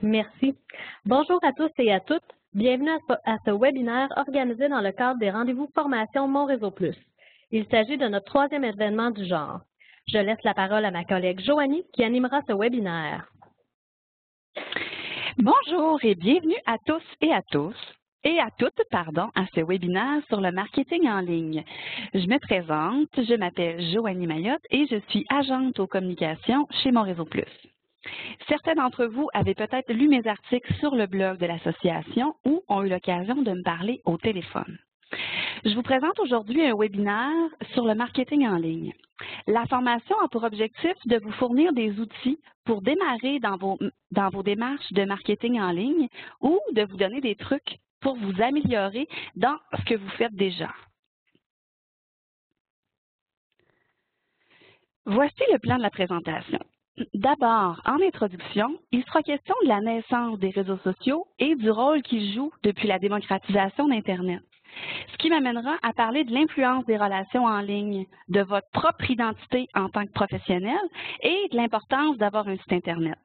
Merci. Bonjour à tous et à toutes. Bienvenue à ce webinaire organisé dans le cadre des rendez-vous formation Mon Réseau Plus. Il s'agit de notre troisième événement du genre. Je laisse la parole à ma collègue Joanie qui animera ce webinaire. Bonjour et bienvenue à tous et à toutes, à ce webinaire sur le marketing en ligne. Je me présente, je m'appelle Joanie Mayotte et je suis agente aux communications chez Mon Réseau Plus. Certains d'entre vous avaient peut-être lu mes articles sur le blog de l'association ou ont eu l'occasion de me parler au téléphone. Je vous présente aujourd'hui un webinaire sur le marketing en ligne. La formation a pour objectif de vous fournir des outils pour démarrer dans vos démarches de marketing en ligne ou de vous donner des trucs pour vous améliorer dans ce que vous faites déjà. Voici le plan de la présentation. D'abord, en introduction, il sera question de la naissance des réseaux sociaux et du rôle qu'ils jouent depuis la démocratisation d'Internet. Ce qui m'amènera à parler de l'influence des relations en ligne, de votre propre identité en tant que professionnel et de l'importance d'avoir un site Internet.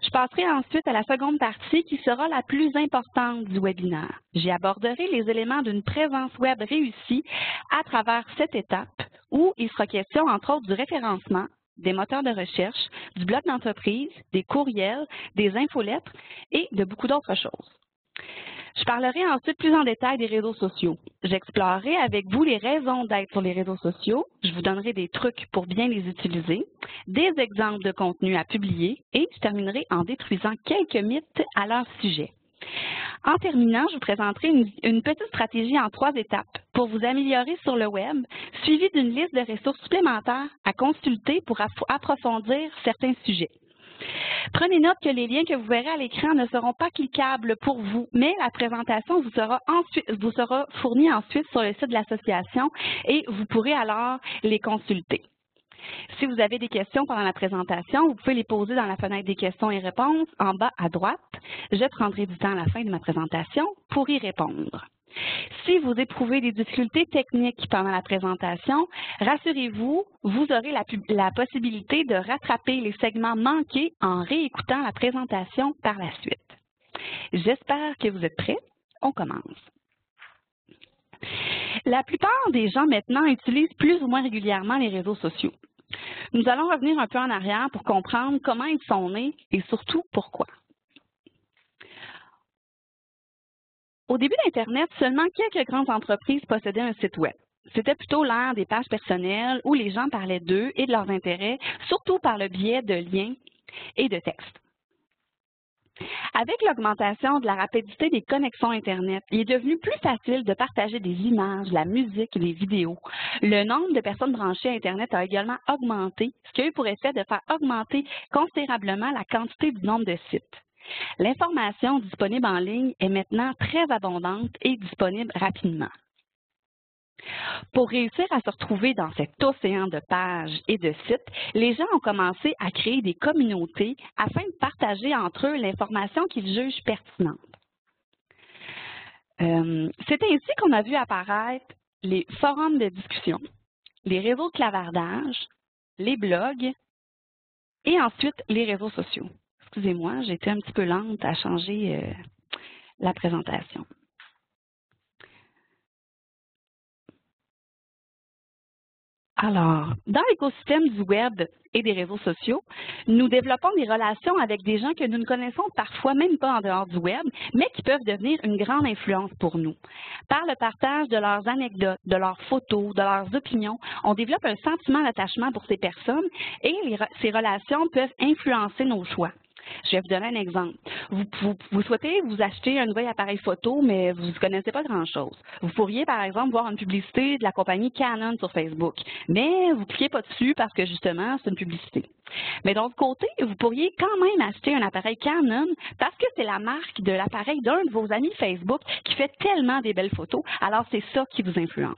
Je passerai ensuite à la seconde partie qui sera la plus importante du webinaire. J'y aborderai les éléments d'une présence web réussie à travers cette étape où il sera question entre autres du référencement, des moteurs de recherche, du blog d'entreprise, des courriels, des infolettres et de beaucoup d'autres choses. Je parlerai ensuite plus en détail des réseaux sociaux. J'explorerai avec vous les raisons d'être sur les réseaux sociaux. Je vous donnerai des trucs pour bien les utiliser, des exemples de contenu à publier et je terminerai en détruisant quelques mythes à leur sujet. En terminant, je vous présenterai une petite stratégie en 3 étapes pour vous améliorer sur le web, suivie d'une liste de ressources supplémentaires à consulter pour approfondir certains sujets. Prenez note que les liens que vous verrez à l'écran ne seront pas cliquables pour vous, mais la présentation vous sera fournie ensuite sur le site de l'association et vous pourrez alors les consulter. Si vous avez des questions pendant la présentation, vous pouvez les poser dans la fenêtre des questions et réponses en bas à droite. Je prendrai du temps à la fin de ma présentation pour y répondre. Si vous éprouvez des difficultés techniques pendant la présentation, rassurez-vous, vous aurez la possibilité de rattraper les segments manqués en réécoutant la présentation par la suite. J'espère que vous êtes prêts. On commence. La plupart des gens maintenant utilisent plus ou moins régulièrement les réseaux sociaux. Nous allons revenir un peu en arrière pour comprendre comment ils sont nés et surtout pourquoi. Au début d'Internet, seulement quelques grandes entreprises possédaient un site web. C'était plutôt l'ère des pages personnelles où les gens parlaient d'eux et de leurs intérêts, surtout par le biais de liens et de textes. Avec l'augmentation de la rapidité des connexions Internet, il est devenu plus facile de partager des images, la musique et des vidéos. Le nombre de personnes branchées à Internet a également augmenté, ce qui a eu pour effet de faire augmenter considérablement la quantité du nombre de sites. L'information disponible en ligne est maintenant très abondante et disponible rapidement. Pour réussir à se retrouver dans cet océan de pages et de sites, les gens ont commencé à créer des communautés afin de partager entre eux l'information qu'ils jugent pertinente. C'est ainsi qu'on a vu apparaître les forums de discussion, les réseaux de clavardage, les blogs et ensuite les réseaux sociaux. Excusez-moi, j'ai été un petit peu lente à changer la présentation. Alors, dans l'écosystème du web et des réseaux sociaux, nous développons des relations avec des gens que nous ne connaissons parfois même pas en dehors du web, mais qui peuvent devenir une grande influence pour nous. Par le partage de leurs anecdotes, de leurs photos, de leurs opinions, on développe un sentiment d'attachement pour ces personnes et ces relations peuvent influencer nos choix. Je vais vous donner un exemple. Vous souhaitez vous acheter un nouvel appareil photo, mais vous ne connaissez pas grand-chose. Vous pourriez, par exemple, voir une publicité de la compagnie Canon sur Facebook, mais vous ne cliquez pas dessus parce que, justement, c'est une publicité. Mais d'autre côté, vous pourriez quand même acheter un appareil Canon parce que c'est la marque de l'appareil d'un de vos amis Facebook qui fait tellement des belles photos, alors c'est ça qui vous influence.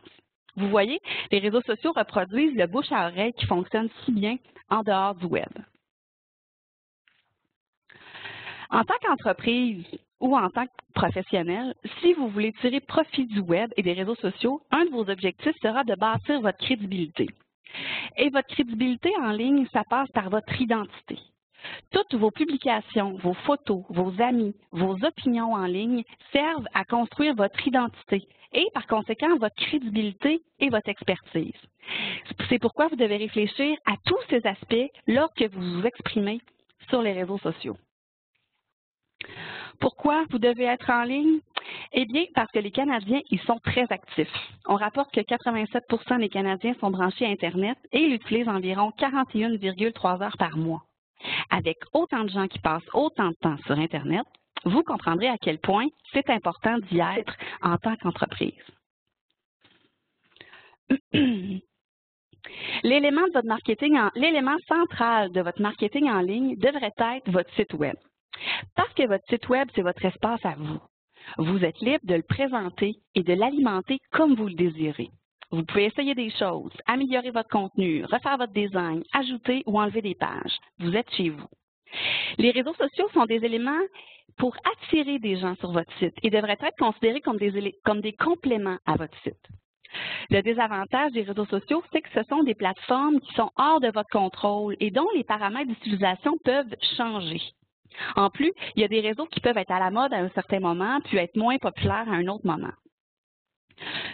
Vous voyez, les réseaux sociaux reproduisent le bouche à oreille qui fonctionne si bien en dehors du web. En tant qu'entreprise ou en tant que professionnel, si vous voulez tirer profit du web et des réseaux sociaux, un de vos objectifs sera de bâtir votre crédibilité. Et votre crédibilité en ligne, ça passe par votre identité. Toutes vos publications, vos photos, vos amis, vos opinions en ligne servent à construire votre identité et, par conséquent, votre crédibilité et votre expertise. C'est pourquoi vous devez réfléchir à tous ces aspects lorsque vous vous exprimez sur les réseaux sociaux. Pourquoi vous devez être en ligne? Eh bien, parce que les Canadiens, ils sont très actifs. On rapporte que 87% des Canadiens sont branchés à Internet et ils utilisent environ 41,3 heures par mois. Avec autant de gens qui passent autant de temps sur Internet, vous comprendrez à quel point c'est important d'y être en tant qu'entreprise. L'élément central de votre marketing en ligne devrait être votre site Web. Parce que votre site Web, c'est votre espace à vous. Vous êtes libre de le présenter et de l'alimenter comme vous le désirez. Vous pouvez essayer des choses, améliorer votre contenu, refaire votre design, ajouter ou enlever des pages. Vous êtes chez vous. Les réseaux sociaux sont des éléments pour attirer des gens sur votre site et devraient être considérés comme des compléments à votre site. Le désavantage des réseaux sociaux, c'est que ce sont des plateformes qui sont hors de votre contrôle et dont les paramètres d'utilisation peuvent changer. En plus, il y a des réseaux qui peuvent être à la mode à un certain moment, puis être moins populaires à un autre moment.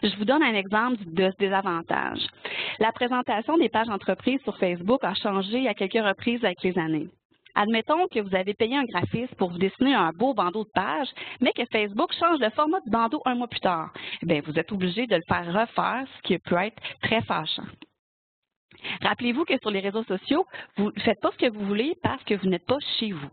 Je vous donne un exemple de ce désavantage. La présentation des pages entreprises sur Facebook a changé à quelques reprises avec les années. Admettons que vous avez payé un graphiste pour vous dessiner un beau bandeau de page, mais que Facebook change le format du bandeau un mois plus tard. Bien, vous êtes obligé de le faire refaire, ce qui peut être très fâchant. Rappelez-vous que sur les réseaux sociaux, vous ne faites pas ce que vous voulez parce que vous n'êtes pas chez vous.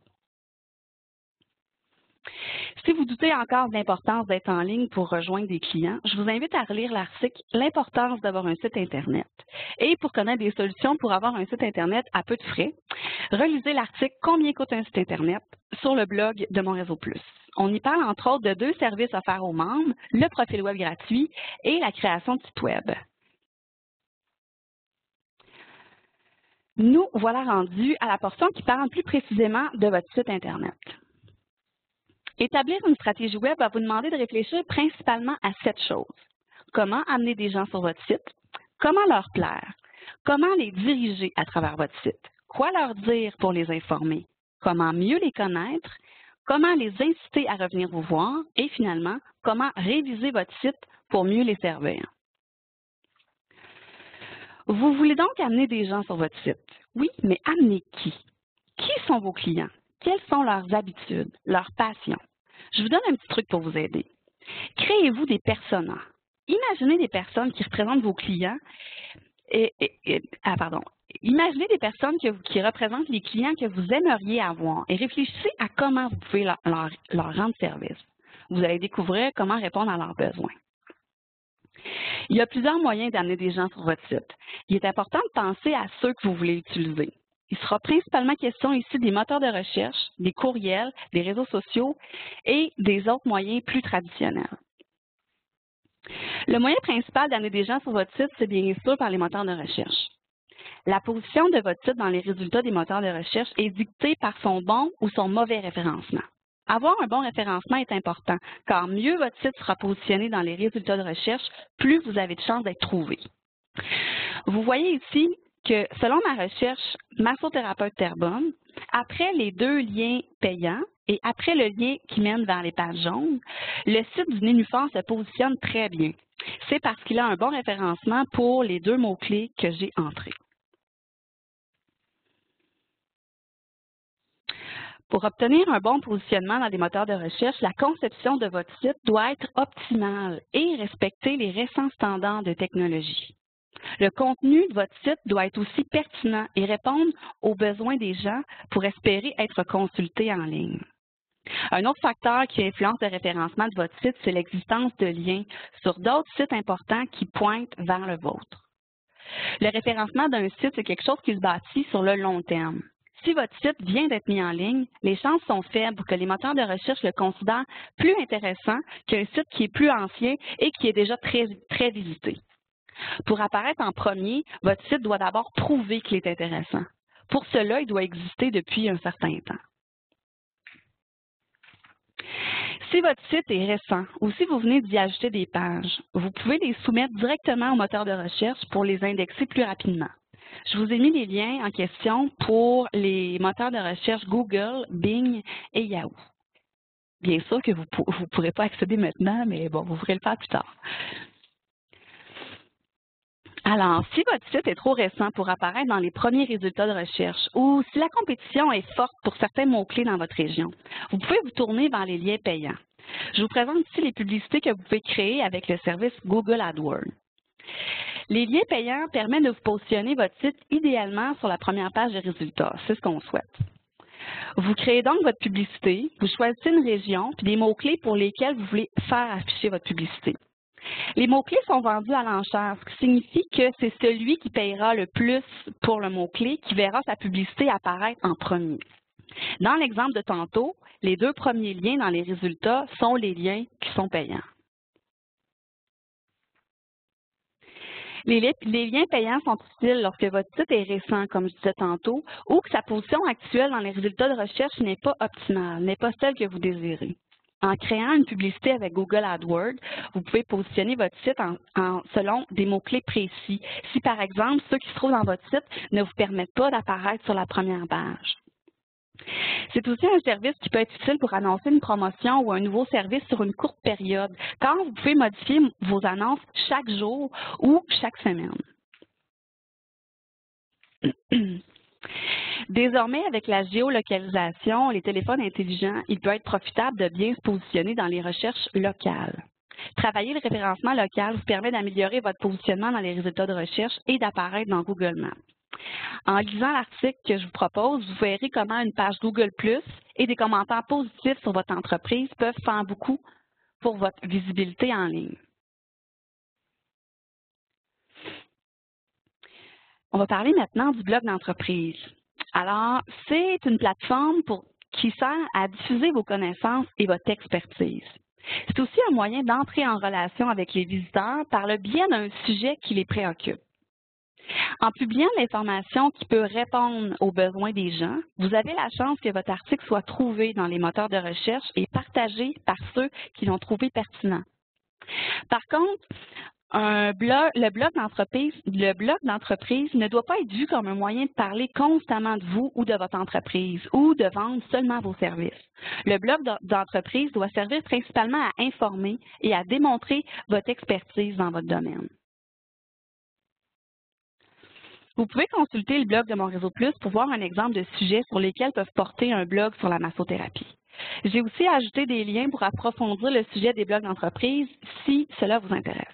Si vous doutez encore de l'importance d'être en ligne pour rejoindre des clients, je vous invite à relire l'article « L'importance d'avoir un site Internet ». Et pour connaître des solutions pour avoir un site Internet à peu de frais, relisez l'article « Combien coûte un site Internet » sur le blog de Mon Réseau Plus. On y parle entre autres de 2 services offerts aux membres, le profil web gratuit et la création de sites web. Nous voilà rendus à la portion qui parle plus précisément de votre site Internet. Établir une stratégie web va vous demander de réfléchir principalement à 7 choses. Comment amener des gens sur votre site? Comment leur plaire? Comment les diriger à travers votre site? Quoi leur dire pour les informer? Comment mieux les connaître? Comment les inciter à revenir vous voir? Et finalement, comment réviser votre site pour mieux les servir? Vous voulez donc amener des gens sur votre site. Oui, mais amener qui? Qui sont vos clients? Quelles sont leurs habitudes, leurs passions? Je vous donne un petit truc pour vous aider. Créez-vous des personas. Imaginez des personnes qui représentent vos clients. Imaginez des personnes qui représentent les clients que vous aimeriez avoir et réfléchissez à comment vous pouvez leur rendre service. Vous allez découvrir comment répondre à leurs besoins. Il y a plusieurs moyens d'amener des gens sur votre site. Il est important de penser à ceux que vous voulez utiliser. Il sera principalement question ici des moteurs de recherche, des courriels, des réseaux sociaux et des autres moyens plus traditionnels. Le moyen principal d'amener des gens sur votre site, c'est bien sûr par les moteurs de recherche. La position de votre site dans les résultats des moteurs de recherche est dictée par son bon ou son mauvais référencement. Avoir un bon référencement est important, car mieux votre site sera positionné dans les résultats de recherche, plus vous avez de chances d'être trouvé. Vous voyez ici que selon ma recherche Massothérapeute Terrebonne, après les 2 liens payants et après le lien qui mène vers les pages jaunes, le site du Nénuphar se positionne très bien. C'est parce qu'il a un bon référencement pour les 2 mots-clés que j'ai entrés. Pour obtenir un bon positionnement dans les moteurs de recherche, la conception de votre site doit être optimale et respecter les récents standards de technologie. Le contenu de votre site doit être aussi pertinent et répondre aux besoins des gens pour espérer être consulté en ligne. Un autre facteur qui influence le référencement de votre site, c'est l'existence de liens sur d'autres sites importants qui pointent vers le vôtre. Le référencement d'un site, c'est quelque chose qui se bâtit sur le long terme. Si votre site vient d'être mis en ligne, les chances sont faibles pour que les moteurs de recherche le considèrent plus intéressant qu'un site qui est plus ancien et qui est déjà très visité. Pour apparaître en premier, votre site doit d'abord prouver qu'il est intéressant. Pour cela, il doit exister depuis un certain temps. Si votre site est récent ou si vous venez d'y ajouter des pages, vous pouvez les soumettre directement au moteur de recherche pour les indexer plus rapidement. Je vous ai mis les liens en question pour les moteurs de recherche Google, Bing et Yahoo. Bien sûr que vous ne pourrez pas accéder maintenant, mais bon, vous pourrez le faire plus tard. Alors, si votre site est trop récent pour apparaître dans les premiers résultats de recherche ou si la compétition est forte pour certains mots-clés dans votre région, vous pouvez vous tourner vers les liens payants. Je vous présente ici les publicités que vous pouvez créer avec le service Google AdWords. Les liens payants permettent de vous positionner votre site idéalement sur la première page des résultats. C'est ce qu'on souhaite. Vous créez donc votre publicité, vous choisissez une région puis des mots-clés pour lesquels vous voulez faire afficher votre publicité. Les mots-clés sont vendus à l'enchère, ce qui signifie que c'est celui qui payera le plus pour le mot-clé qui verra sa publicité apparaître en premier. Dans l'exemple de tantôt, les 2 premiers liens dans les résultats sont les liens qui sont payants. Les liens payants sont utiles lorsque votre site est récent, comme je disais tantôt, ou que sa position actuelle dans les résultats de recherche n'est pas optimale, n'est pas celle que vous désirez. En créant une publicité avec Google AdWords, vous pouvez positionner votre site selon des mots-clés précis. Si, par exemple, ceux qui se trouvent dans votre site ne vous permettent pas d'apparaître sur la première page. C'est aussi un service qui peut être utile pour annoncer une promotion ou un nouveau service sur une courte période, car vous pouvez modifier vos annonces chaque jour ou chaque semaine. Désormais, avec la géolocalisation, les téléphones intelligents, il peut être profitable de bien se positionner dans les recherches locales. Travailler le référencement local vous permet d'améliorer votre positionnement dans les résultats de recherche et d'apparaître dans Google Maps. En lisant l'article que je vous propose, vous verrez comment une page Google+ et des commentaires positifs sur votre entreprise peuvent faire beaucoup pour votre visibilité en ligne. On va parler maintenant du blog d'entreprise. Alors, c'est une plateforme qui sert à diffuser vos connaissances et votre expertise. C'est aussi un moyen d'entrer en relation avec les visiteurs par le biais d'un sujet qui les préoccupe. En publiant l'information qui peut répondre aux besoins des gens, vous avez la chance que votre article soit trouvé dans les moteurs de recherche et partagé par ceux qui l'ont trouvé pertinent. Par contre, le blog d'entreprise ne doit pas être vu comme un moyen de parler constamment de vous ou de votre entreprise ou de vendre seulement vos services. Le blog d'entreprise doit servir principalement à informer et à démontrer votre expertise dans votre domaine. Vous pouvez consulter le blog de Mon Réseau Plus pour voir un exemple de sujets sur lesquels peuvent porter un blog sur la massothérapie. J'ai aussi ajouté des liens pour approfondir le sujet des blogs d'entreprise si cela vous intéresse.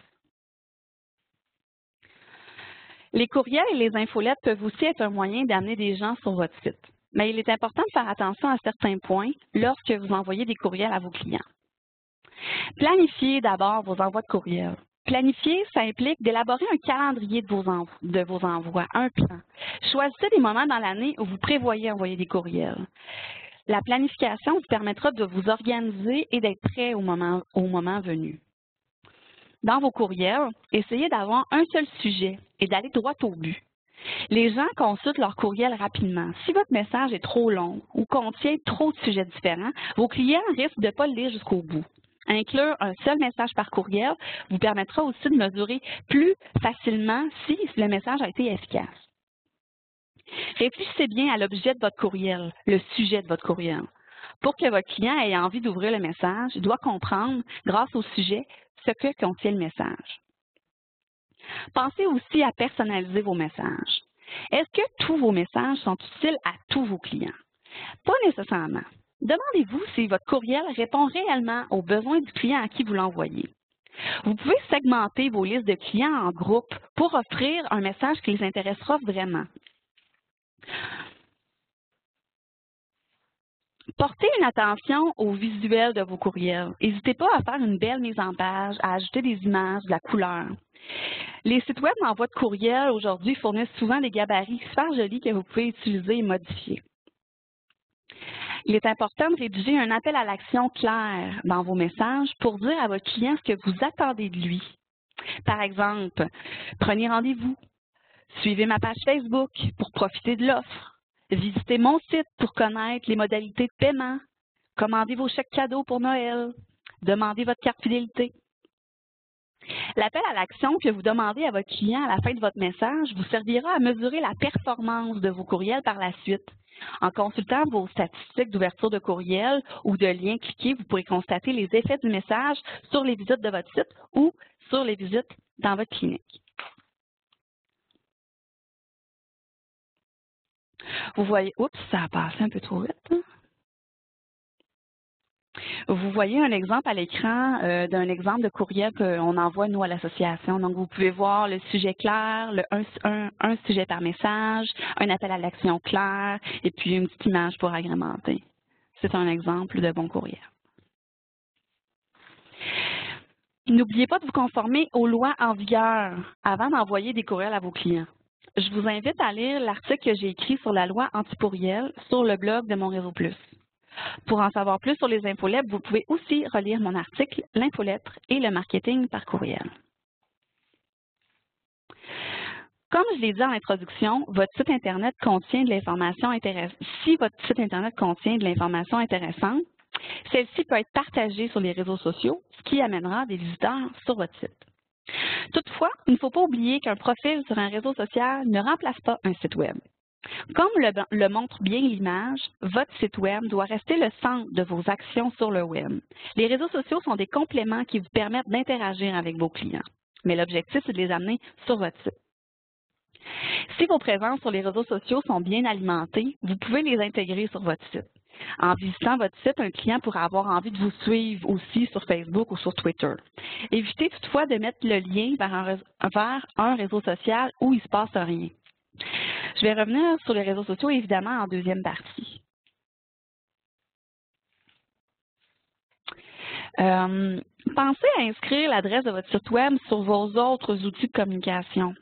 Les courriels et les infolettes peuvent aussi être un moyen d'amener des gens sur votre site. Mais il est important de faire attention à certains points lorsque vous envoyez des courriels à vos clients. Planifiez d'abord vos envois de courriels. Planifier, ça implique d'élaborer un calendrier de vos envois, un plan. Choisissez des moments dans l'année où vous prévoyez envoyer des courriels. La planification vous permettra de vous organiser et d'être prêt au moment venu. Dans vos courriels, essayez d'avoir un seul sujet et d'aller droit au but. Les gens consultent leur courriel rapidement. Si votre message est trop long ou contient trop de sujets différents, vos clients risquent de ne pas le lire jusqu'au bout. Inclure un seul message par courriel vous permettra aussi de mesurer plus facilement si le message a été efficace. Réfléchissez bien à l'objet de votre courriel, le sujet de votre courriel. Pour que votre client ait envie d'ouvrir le message, il doit comprendre, grâce au sujet, ce que contient le message. Pensez aussi à personnaliser vos messages. Est-ce que tous vos messages sont utiles à tous vos clients? Pas nécessairement. Demandez-vous si votre courriel répond réellement aux besoins du client à qui vous l'envoyez. Vous pouvez segmenter vos listes de clients en groupes pour offrir un message qui les intéressera vraiment. Portez une attention au visuel de vos courriels. N'hésitez pas à faire une belle mise en page, à ajouter des images, de la couleur. Les sites web d'envoi de courriel aujourd'hui fournissent souvent des gabarits super jolis que vous pouvez utiliser et modifier. Il est important de rédiger un appel à l'action clair dans vos messages pour dire à votre client ce que vous attendez de lui. Par exemple, prenez rendez-vous, suivez ma page Facebook pour profiter de l'offre, visitez mon site pour connaître les modalités de paiement, commandez vos chèques cadeaux pour Noël, demandez votre carte fidélité. L'appel à l'action que vous demandez à votre client à la fin de votre message vous servira à mesurer la performance de vos courriels par la suite. En consultant vos statistiques d'ouverture de courriel ou de liens cliqués, vous pourrez constater les effets du message sur les visites de votre site ou sur les visites dans votre clinique. Vous voyez, oups, ça a passé un peu trop vite. Vous voyez un exemple à l'écran d'un exemple de courriel qu'on envoie, nous, à l'association. Donc, vous pouvez voir le sujet clair, un sujet par message, un appel à l'action clair, et puis une petite image pour agrémenter. C'est un exemple de bon courriel. N'oubliez pas de vous conformer aux lois en vigueur avant d'envoyer des courriels à vos clients. Je vous invite à lire l'article que j'ai écrit sur la loi anti-pourriel sur le blog de Mon Réseau Plus. Pour en savoir plus sur les infolettres, vous pouvez aussi relire mon article « L'infolettre et le marketing par courriel ». Comme je l'ai dit en introduction, votre site Internet contient de l'information intéressante. Si votre site Internet contient de l'information intéressante, celle-ci peut être partagée sur les réseaux sociaux, ce qui amènera des visiteurs sur votre site. Toutefois, il ne faut pas oublier qu'un profil sur un réseau social ne remplace pas un site Web. Comme le montre bien l'image, votre site Web doit rester le centre de vos actions sur le Web. Les réseaux sociaux sont des compléments qui vous permettent d'interagir avec vos clients, mais l'objectif, c'est de les amener sur votre site. Si vos présences sur les réseaux sociaux sont bien alimentées, vous pouvez les intégrer sur votre site. En visitant votre site, un client pourra avoir envie de vous suivre aussi sur Facebook ou sur Twitter. Évitez toutefois de mettre le lien vers un réseau social où il ne se passe rien. Je vais revenir sur les réseaux sociaux, évidemment, en deuxième partie. Pensez à inscrire l'adresse de votre site Web sur vos autres outils de communication.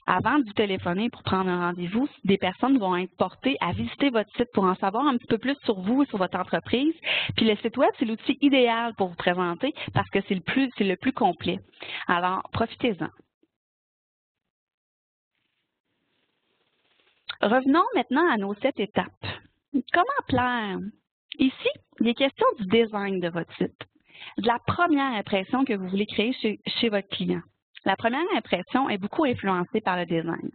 Avant de vous téléphoner pour prendre un rendez-vous, des personnes vont être portées à visiter votre site pour en savoir un petit peu plus sur vous et sur votre entreprise. Puis le site Web, c'est l'outil idéal pour vous présenter parce que c'est le plus complet. Alors, profitez-en. Revenons maintenant à nos 7 étapes. Comment plaire? Ici, il est question du design de votre site, de la première impression que vous voulez créer chez votre client. La première impression est beaucoup influencée par le design.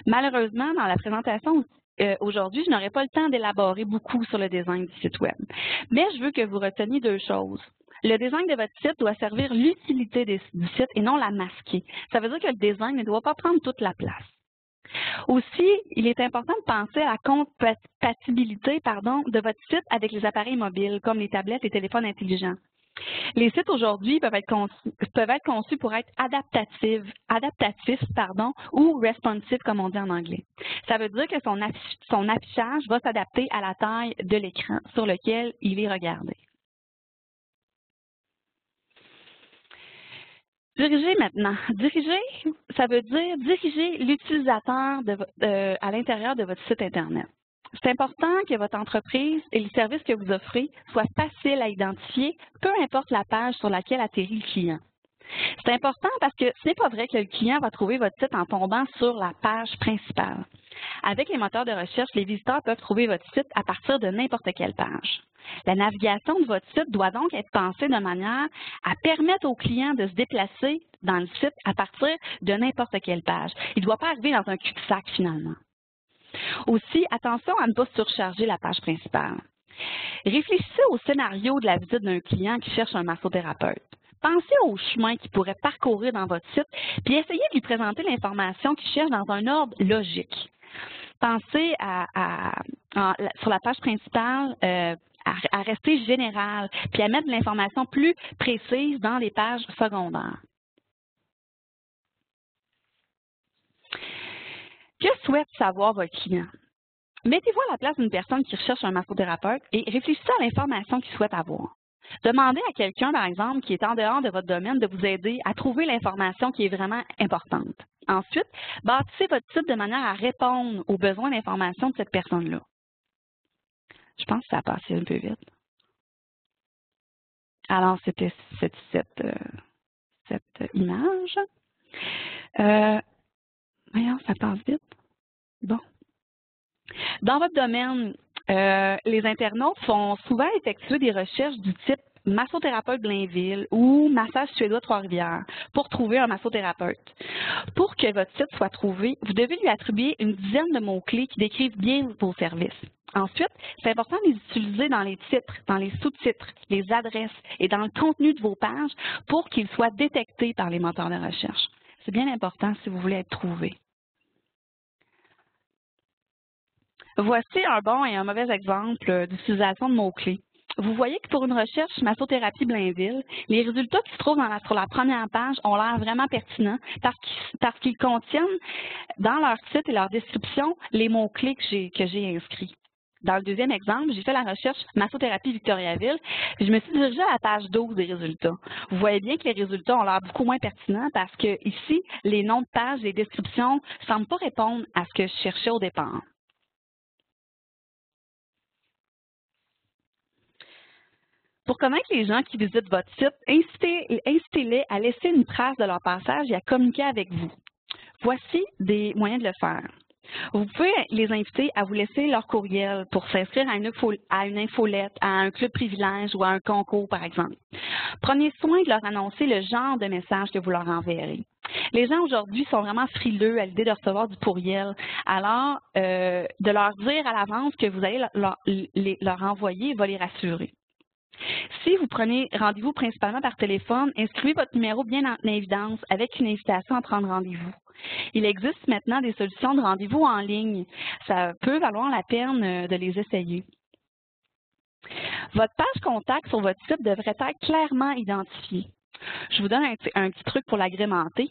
Malheureusement, dans la présentation aujourd'hui, je n'aurai pas le temps d'élaborer beaucoup sur le design du site Web. Mais je veux que vous reteniez 2 choses. Le design de votre site doit servir l'utilité du site et non la masquer. Ça veut dire que le design ne doit pas prendre toute la place. Aussi, il est important de penser à la compatibilité de votre site avec les appareils mobiles, comme les tablettes et téléphones intelligents. Les sites aujourd'hui peuvent être conçus pour être adaptatifs ou responsive, comme on dit en anglais. Ça veut dire que son affichage va s'adapter à la taille de l'écran sur lequel il est regardé. Diriger maintenant. Diriger, ça veut dire diriger l'utilisateur à l'intérieur de votre site Internet. C'est important que votre entreprise et le service que vous offrez soient faciles à identifier, peu importe la page sur laquelle atterrit le client. C'est important parce que ce n'est pas vrai que le client va trouver votre site en tombant sur la page principale. Avec les moteurs de recherche, les visiteurs peuvent trouver votre site à partir de n'importe quelle page. La navigation de votre site doit donc être pensée de manière à permettre au client de se déplacer dans le site à partir de n'importe quelle page. Il ne doit pas arriver dans un cul-de-sac finalement. Aussi, attention à ne pas surcharger la page principale. Réfléchissez au scénario de la visite d'un client qui cherche un massothérapeute. Pensez au chemin qu'il pourrait parcourir dans votre site, puis essayez de lui présenter l'information qu'il cherche dans un ordre logique. Pensez sur la page principale à rester général, puis à mettre de l'information plus précise dans les pages secondaires. Que souhaite savoir votre client? Mettez-vous à la place d'une personne qui recherche un massothérapeute et réfléchissez à l'information qu'il souhaite avoir. Demandez à quelqu'un, par exemple, qui est en dehors de votre domaine de vous aider à trouver l'information qui est vraiment importante. Ensuite, bâtissez votre site de manière à répondre aux besoins d'information de cette personne-là. Je pense que ça a passé un peu vite. Alors, c'était cette image. Voyons, ça passe vite. Bon. Dans votre domaine, les internautes vont souvent effectuer des recherches du type massothérapeute Blainville ou massage suédois Trois-Rivières pour trouver un massothérapeute. Pour que votre site soit trouvé, vous devez lui attribuer une dizaine de mots-clés qui décrivent bien vos services. Ensuite, c'est important de les utiliser dans les titres, dans les sous-titres, les adresses et dans le contenu de vos pages pour qu'ils soient détectés par les moteurs de recherche. C'est bien important si vous voulez être trouvé. Voici un bon et un mauvais exemple d'utilisation de mots-clés. Vous voyez que pour une recherche massothérapie Blainville, les résultats qui se trouvent sur la première page ont l'air vraiment pertinents parce qu'ils contiennent dans leur titre et leur description les mots-clés que j'ai inscrits. Dans le deuxième exemple, j'ai fait la recherche massothérapie Victoriaville et je me suis dirigée à la page 12 des résultats. Vous voyez bien que les résultats ont l'air beaucoup moins pertinents parce que ici, les noms de pages, les descriptions ne semblent pas répondre à ce que je cherchais au départ. Pour convaincre les gens qui visitent votre site, incitez-les à laisser une trace de leur passage et à communiquer avec vous. Voici des moyens de le faire. Vous pouvez les inviter à vous laisser leur courriel pour s'inscrire à une infolette, à un club privilège ou à un concours, par exemple. Prenez soin de leur annoncer le genre de message que vous leur enverrez. Les gens aujourd'hui sont vraiment frileux à l'idée de recevoir du courriel. Alors, de leur dire à l'avance que vous allez leur envoyer va les rassurer. Si vous prenez rendez-vous principalement par téléphone, inscrivez votre numéro bien en évidence avec une invitation à prendre rendez-vous. Il existe maintenant des solutions de rendez-vous en ligne. Ça peut valoir la peine de les essayer. Votre page contact sur votre site devrait être clairement identifiée. Je vous donne un petit truc pour l'agrémenter.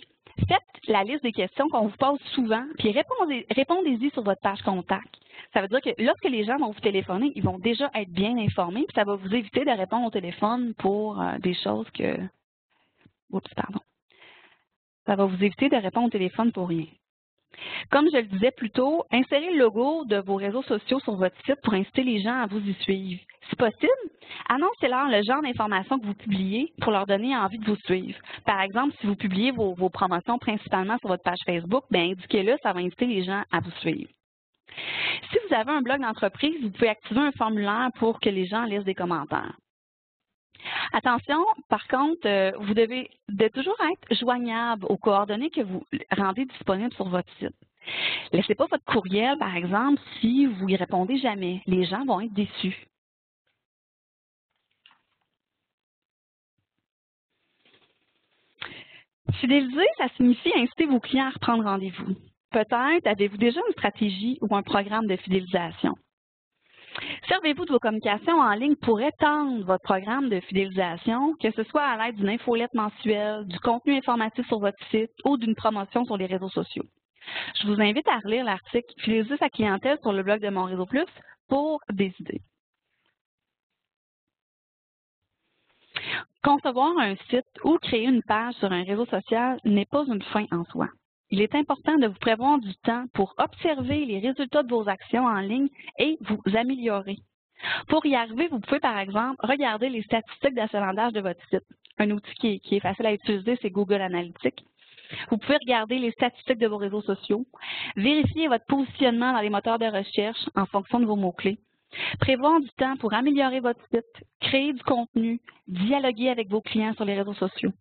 Faites la liste des questions qu'on vous pose souvent, puis répondez-y sur votre page contact. Ça veut dire que lorsque les gens vont vous téléphoner, ils vont déjà être bien informés, puis ça va vous éviter de répondre au téléphone pour des choses que... Oups, pardon. Ça va vous éviter de répondre au téléphone pour rien. Comme je le disais plus tôt, insérez le logo de vos réseaux sociaux sur votre site pour inciter les gens à vous y suivre. Si possible, annoncez-leur le genre d'informations que vous publiez pour leur donner envie de vous suivre. Par exemple, si vous publiez vos promotions principalement sur votre page Facebook, bien indiquez-le, ça va inciter les gens à vous suivre. Si vous avez un blog d'entreprise, vous pouvez activer un formulaire pour que les gens laissent des commentaires. Attention, par contre, vous devez toujours être joignable aux coordonnées que vous rendez disponibles sur votre site. Laissez pas votre courriel, par exemple, si vous y répondez jamais. Les gens vont être déçus. Fidéliser, ça signifie inciter vos clients à reprendre rendez-vous. Peut-être avez-vous déjà une stratégie ou un programme de fidélisation. Servez-vous de vos communications en ligne pour étendre votre programme de fidélisation, que ce soit à l'aide d'une infolette mensuelle, du contenu informatif sur votre site ou d'une promotion sur les réseaux sociaux. Je vous invite à relire l'article « Fidéliser sa clientèle » sur le blog de Mon Réseau Plus pour des idées. Concevoir un site ou créer une page sur un réseau social n'est pas une fin en soi. Il est important de vous prévoir du temps pour observer les résultats de vos actions en ligne et vous améliorer. Pour y arriver, vous pouvez par exemple regarder les statistiques d'achalandage de votre site. Un outil qui est facile à utiliser, c'est Google Analytics. Vous pouvez regarder les statistiques de vos réseaux sociaux, vérifier votre positionnement dans les moteurs de recherche en fonction de vos mots-clés, prévoir du temps pour améliorer votre site, créer du contenu, dialoguer avec vos clients sur les réseaux sociaux.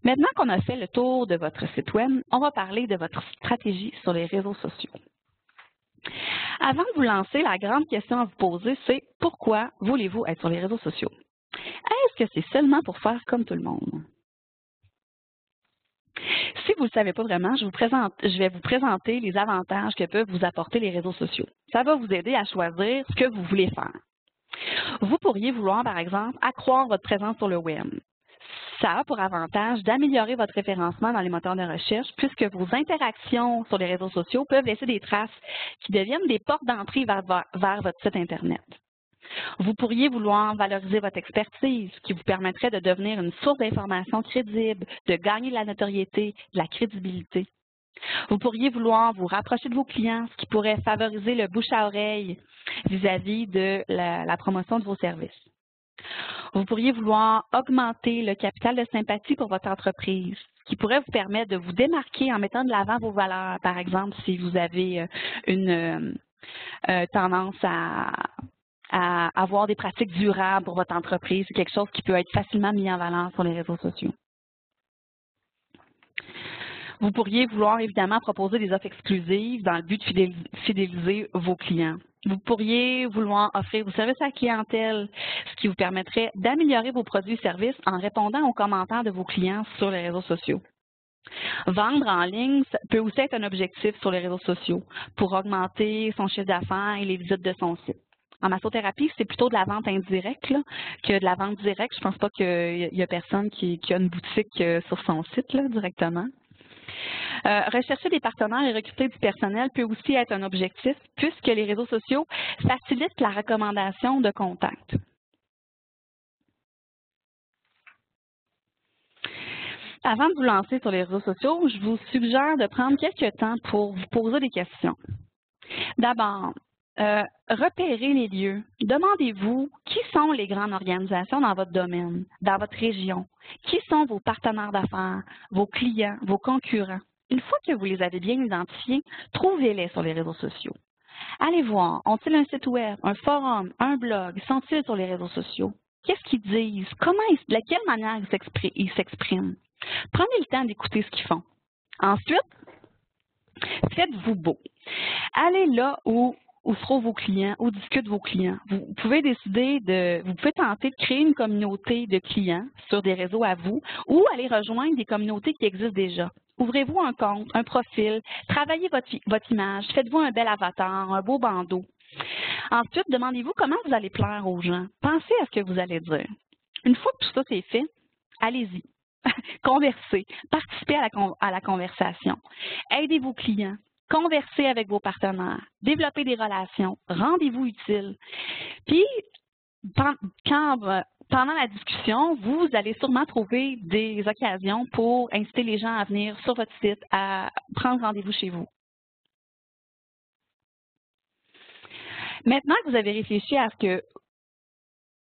Maintenant qu'on a fait le tour de votre site web, on va parler de votre stratégie sur les réseaux sociaux. Avant de vous lancer, la grande question à vous poser, c'est pourquoi voulez-vous être sur les réseaux sociaux? Est-ce que c'est seulement pour faire comme tout le monde? Si vous ne le savez pas vraiment, je vais vous présenter les avantages que peuvent vous apporter les réseaux sociaux. Ça va vous aider à choisir ce que vous voulez faire. Vous pourriez vouloir, par exemple, accroître votre présence sur le web. Ça a pour avantage d'améliorer votre référencement dans les moteurs de recherche puisque vos interactions sur les réseaux sociaux peuvent laisser des traces qui deviennent des portes d'entrée vers votre site Internet. Vous pourriez vouloir valoriser votre expertise, ce qui vous permettrait de devenir une source d'information crédible, de gagner de la notoriété, de la crédibilité. Vous pourriez vouloir vous rapprocher de vos clients, ce qui pourrait favoriser le bouche à oreille vis-à-vis de la promotion de vos services. Vous pourriez vouloir augmenter le capital de sympathie pour votre entreprise, ce qui pourrait vous permettre de vous démarquer en mettant de l'avant vos valeurs. Par exemple, si vous avez une tendance à avoir des pratiques durables pour votre entreprise. C'est quelque chose qui peut être facilement mis en valeur sur les réseaux sociaux. Vous pourriez vouloir évidemment proposer des offres exclusives dans le but de fidéliser vos clients. Vous pourriez vouloir offrir vos services à la clientèle, ce qui vous permettrait d'améliorer vos produits et services en répondant aux commentaires de vos clients sur les réseaux sociaux. Vendre en ligne peut aussi être un objectif sur les réseaux sociaux pour augmenter son chiffre d'affaires et les visites de son site. En massothérapie, c'est plutôt de la vente indirecte là, que de la vente directe. Je ne pense pas qu'il y a personne qui a une boutique sur son site là, directement. Rechercher des partenaires et recruter du personnel peut aussi être un objectif puisque les réseaux sociaux facilitent la recommandation de contacts. Avant de vous lancer sur les réseaux sociaux, je vous suggère de prendre quelques temps pour vous poser des questions. D'abord, repérez les lieux. Demandez-vous qui sont les grandes organisations dans votre domaine, dans votre région. Qui sont vos partenaires d'affaires, vos clients, vos concurrents? Une fois que vous les avez bien identifiés, trouvez-les sur les réseaux sociaux. Allez voir, ont-ils un site web, un forum, un blog? Sont-ils sur les réseaux sociaux? Qu'est-ce qu'ils disent? De quelle manière ils s'expriment? Prenez le temps d'écouter ce qu'ils font. Ensuite, faites-vous beau. Allez là où seront vos clients, où discutent vos clients. Vous pouvez tenter de créer une communauté de clients sur des réseaux à vous ou aller rejoindre des communautés qui existent déjà. Ouvrez-vous un compte, un profil, travaillez votre image, faites-vous un bel avatar, un beau bandeau. Ensuite, demandez-vous comment vous allez plaire aux gens. Pensez à ce que vous allez dire. Une fois que tout ça c'est fait, allez-y. Conversez, participez à la conversation. Aidez vos clients. Conversez avec vos partenaires, développez des relations, rendez-vous utiles. Puis, pendant la discussion, vous allez sûrement trouver des occasions pour inciter les gens à venir sur votre site, à prendre rendez-vous chez vous. Maintenant que vous avez réfléchi à ce que...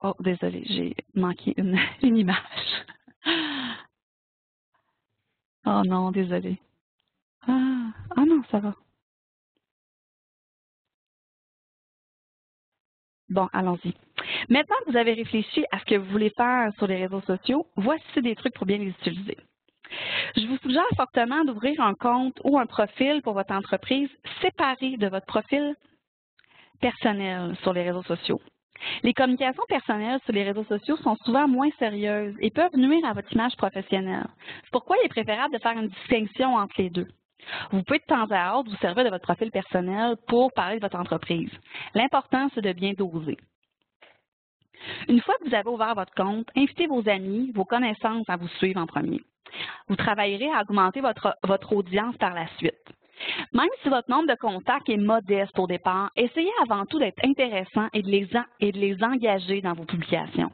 Oh, désolé, j'ai manqué une image. Oh non, désolé. Ah non, ça va. Bon, allons-y. Maintenant que vous avez réfléchi à ce que vous voulez faire sur les réseaux sociaux, voici des trucs pour bien les utiliser. Je vous suggère fortement d'ouvrir un compte ou un profil pour votre entreprise séparé de votre profil personnel sur les réseaux sociaux. Les communications personnelles sur les réseaux sociaux sont souvent moins sérieuses et peuvent nuire à votre image professionnelle. C'est pourquoi il est préférable de faire une distinction entre les deux. Vous pouvez de temps à autre vous servir de votre profil personnel pour parler de votre entreprise. L'important, c'est de bien doser. Une fois que vous avez ouvert votre compte, invitez vos amis, vos connaissances à vous suivre en premier. Vous travaillerez à augmenter votre audience par la suite. Même si votre nombre de contacts est modeste au départ, essayez avant tout d'être intéressant et de les engager dans vos publications.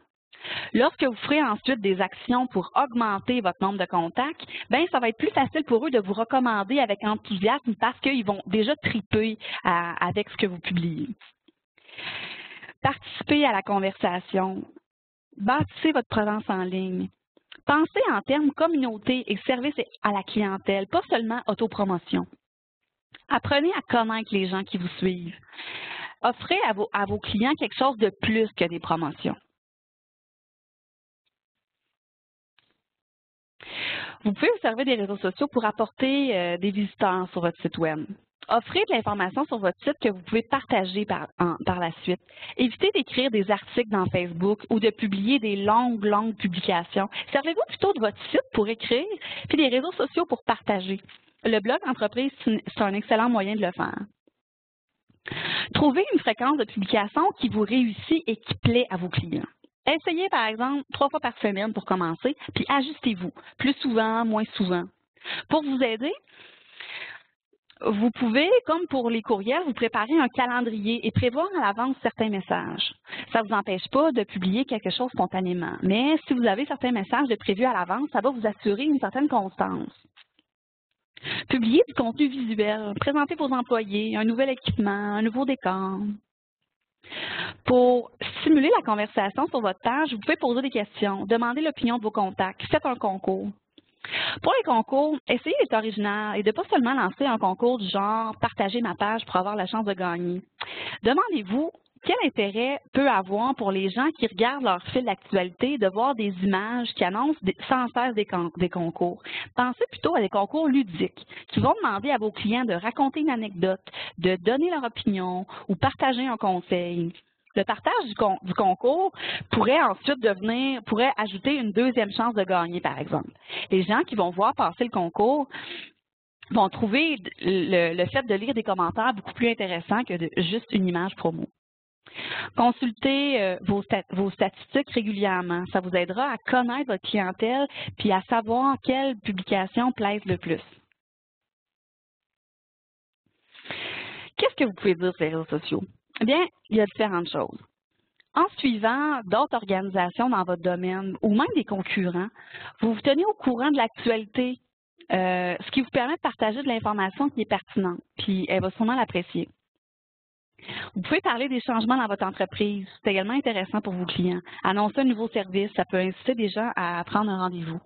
Lorsque vous ferez ensuite des actions pour augmenter votre nombre de contacts, bien, ça va être plus facile pour eux de vous recommander avec enthousiasme parce qu'ils vont déjà triper avec ce que vous publiez. Participez à la conversation. Bâtissez votre présence en ligne. Pensez en termes communauté et service à la clientèle, pas seulement autopromotion. Apprenez à connaître les gens qui vous suivent. Offrez à vos clients quelque chose de plus que des promotions. Vous pouvez vous servir des réseaux sociaux pour apporter des visiteurs sur votre site web. Offrez de l'information sur votre site que vous pouvez partager par la suite. Évitez d'écrire des articles dans Facebook ou de publier des longues publications. Servez-vous plutôt de votre site pour écrire, puis des réseaux sociaux pour partager. Le blog entreprise, c'est un excellent moyen de le faire. Trouvez une fréquence de publication qui vous réussit et qui plaît à vos clients. Essayez, par exemple, 3 fois par semaine pour commencer, puis ajustez-vous, plus souvent, moins souvent. Pour vous aider, vous pouvez, comme pour les courriels, vous préparer un calendrier et prévoir à l'avance certains messages. Ça ne vous empêche pas de publier quelque chose spontanément, mais si vous avez certains messages de prévus à l'avance, ça va vous assurer une certaine constance. Publiez du contenu visuel, présentez vos employés, un nouvel équipement, un nouveau décor. Pour stimuler la conversation sur votre page, vous pouvez poser des questions, demander l'opinion de vos contacts, faites un concours. Pour les concours, essayez d'être original et de pas seulement lancer un concours du genre « partager ma page pour avoir la chance de gagner ». Demandez-vous quel intérêt peut avoir pour les gens qui regardent leur fil d'actualité de voir des images qui annoncent sans cesse des concours. Pensez plutôt à des concours ludiques qui vont demander à vos clients de raconter une anecdote, de donner leur opinion ou partager un conseil. Le partage du concours pourrait ajouter une deuxième chance de gagner, par exemple. Les gens qui vont voir passer le concours vont trouver le fait de lire des commentaires beaucoup plus intéressant que juste une image promo. Consultez vos statistiques régulièrement. Ça vous aidera à connaître votre clientèle puis à savoir quelles publications plaisent le plus. Qu'est-ce que vous pouvez dire sur les réseaux sociaux? Eh bien, il y a différentes choses. En suivant d'autres organisations dans votre domaine ou même des concurrents, vous vous tenez au courant de l'actualité, ce qui vous permet de partager de l'information qui est pertinente, puis elle va sûrement l'apprécier. Vous pouvez parler des changements dans votre entreprise. C'est également intéressant pour vos clients. Annoncer un nouveau service, ça peut inciter des gens à prendre un rendez-vous.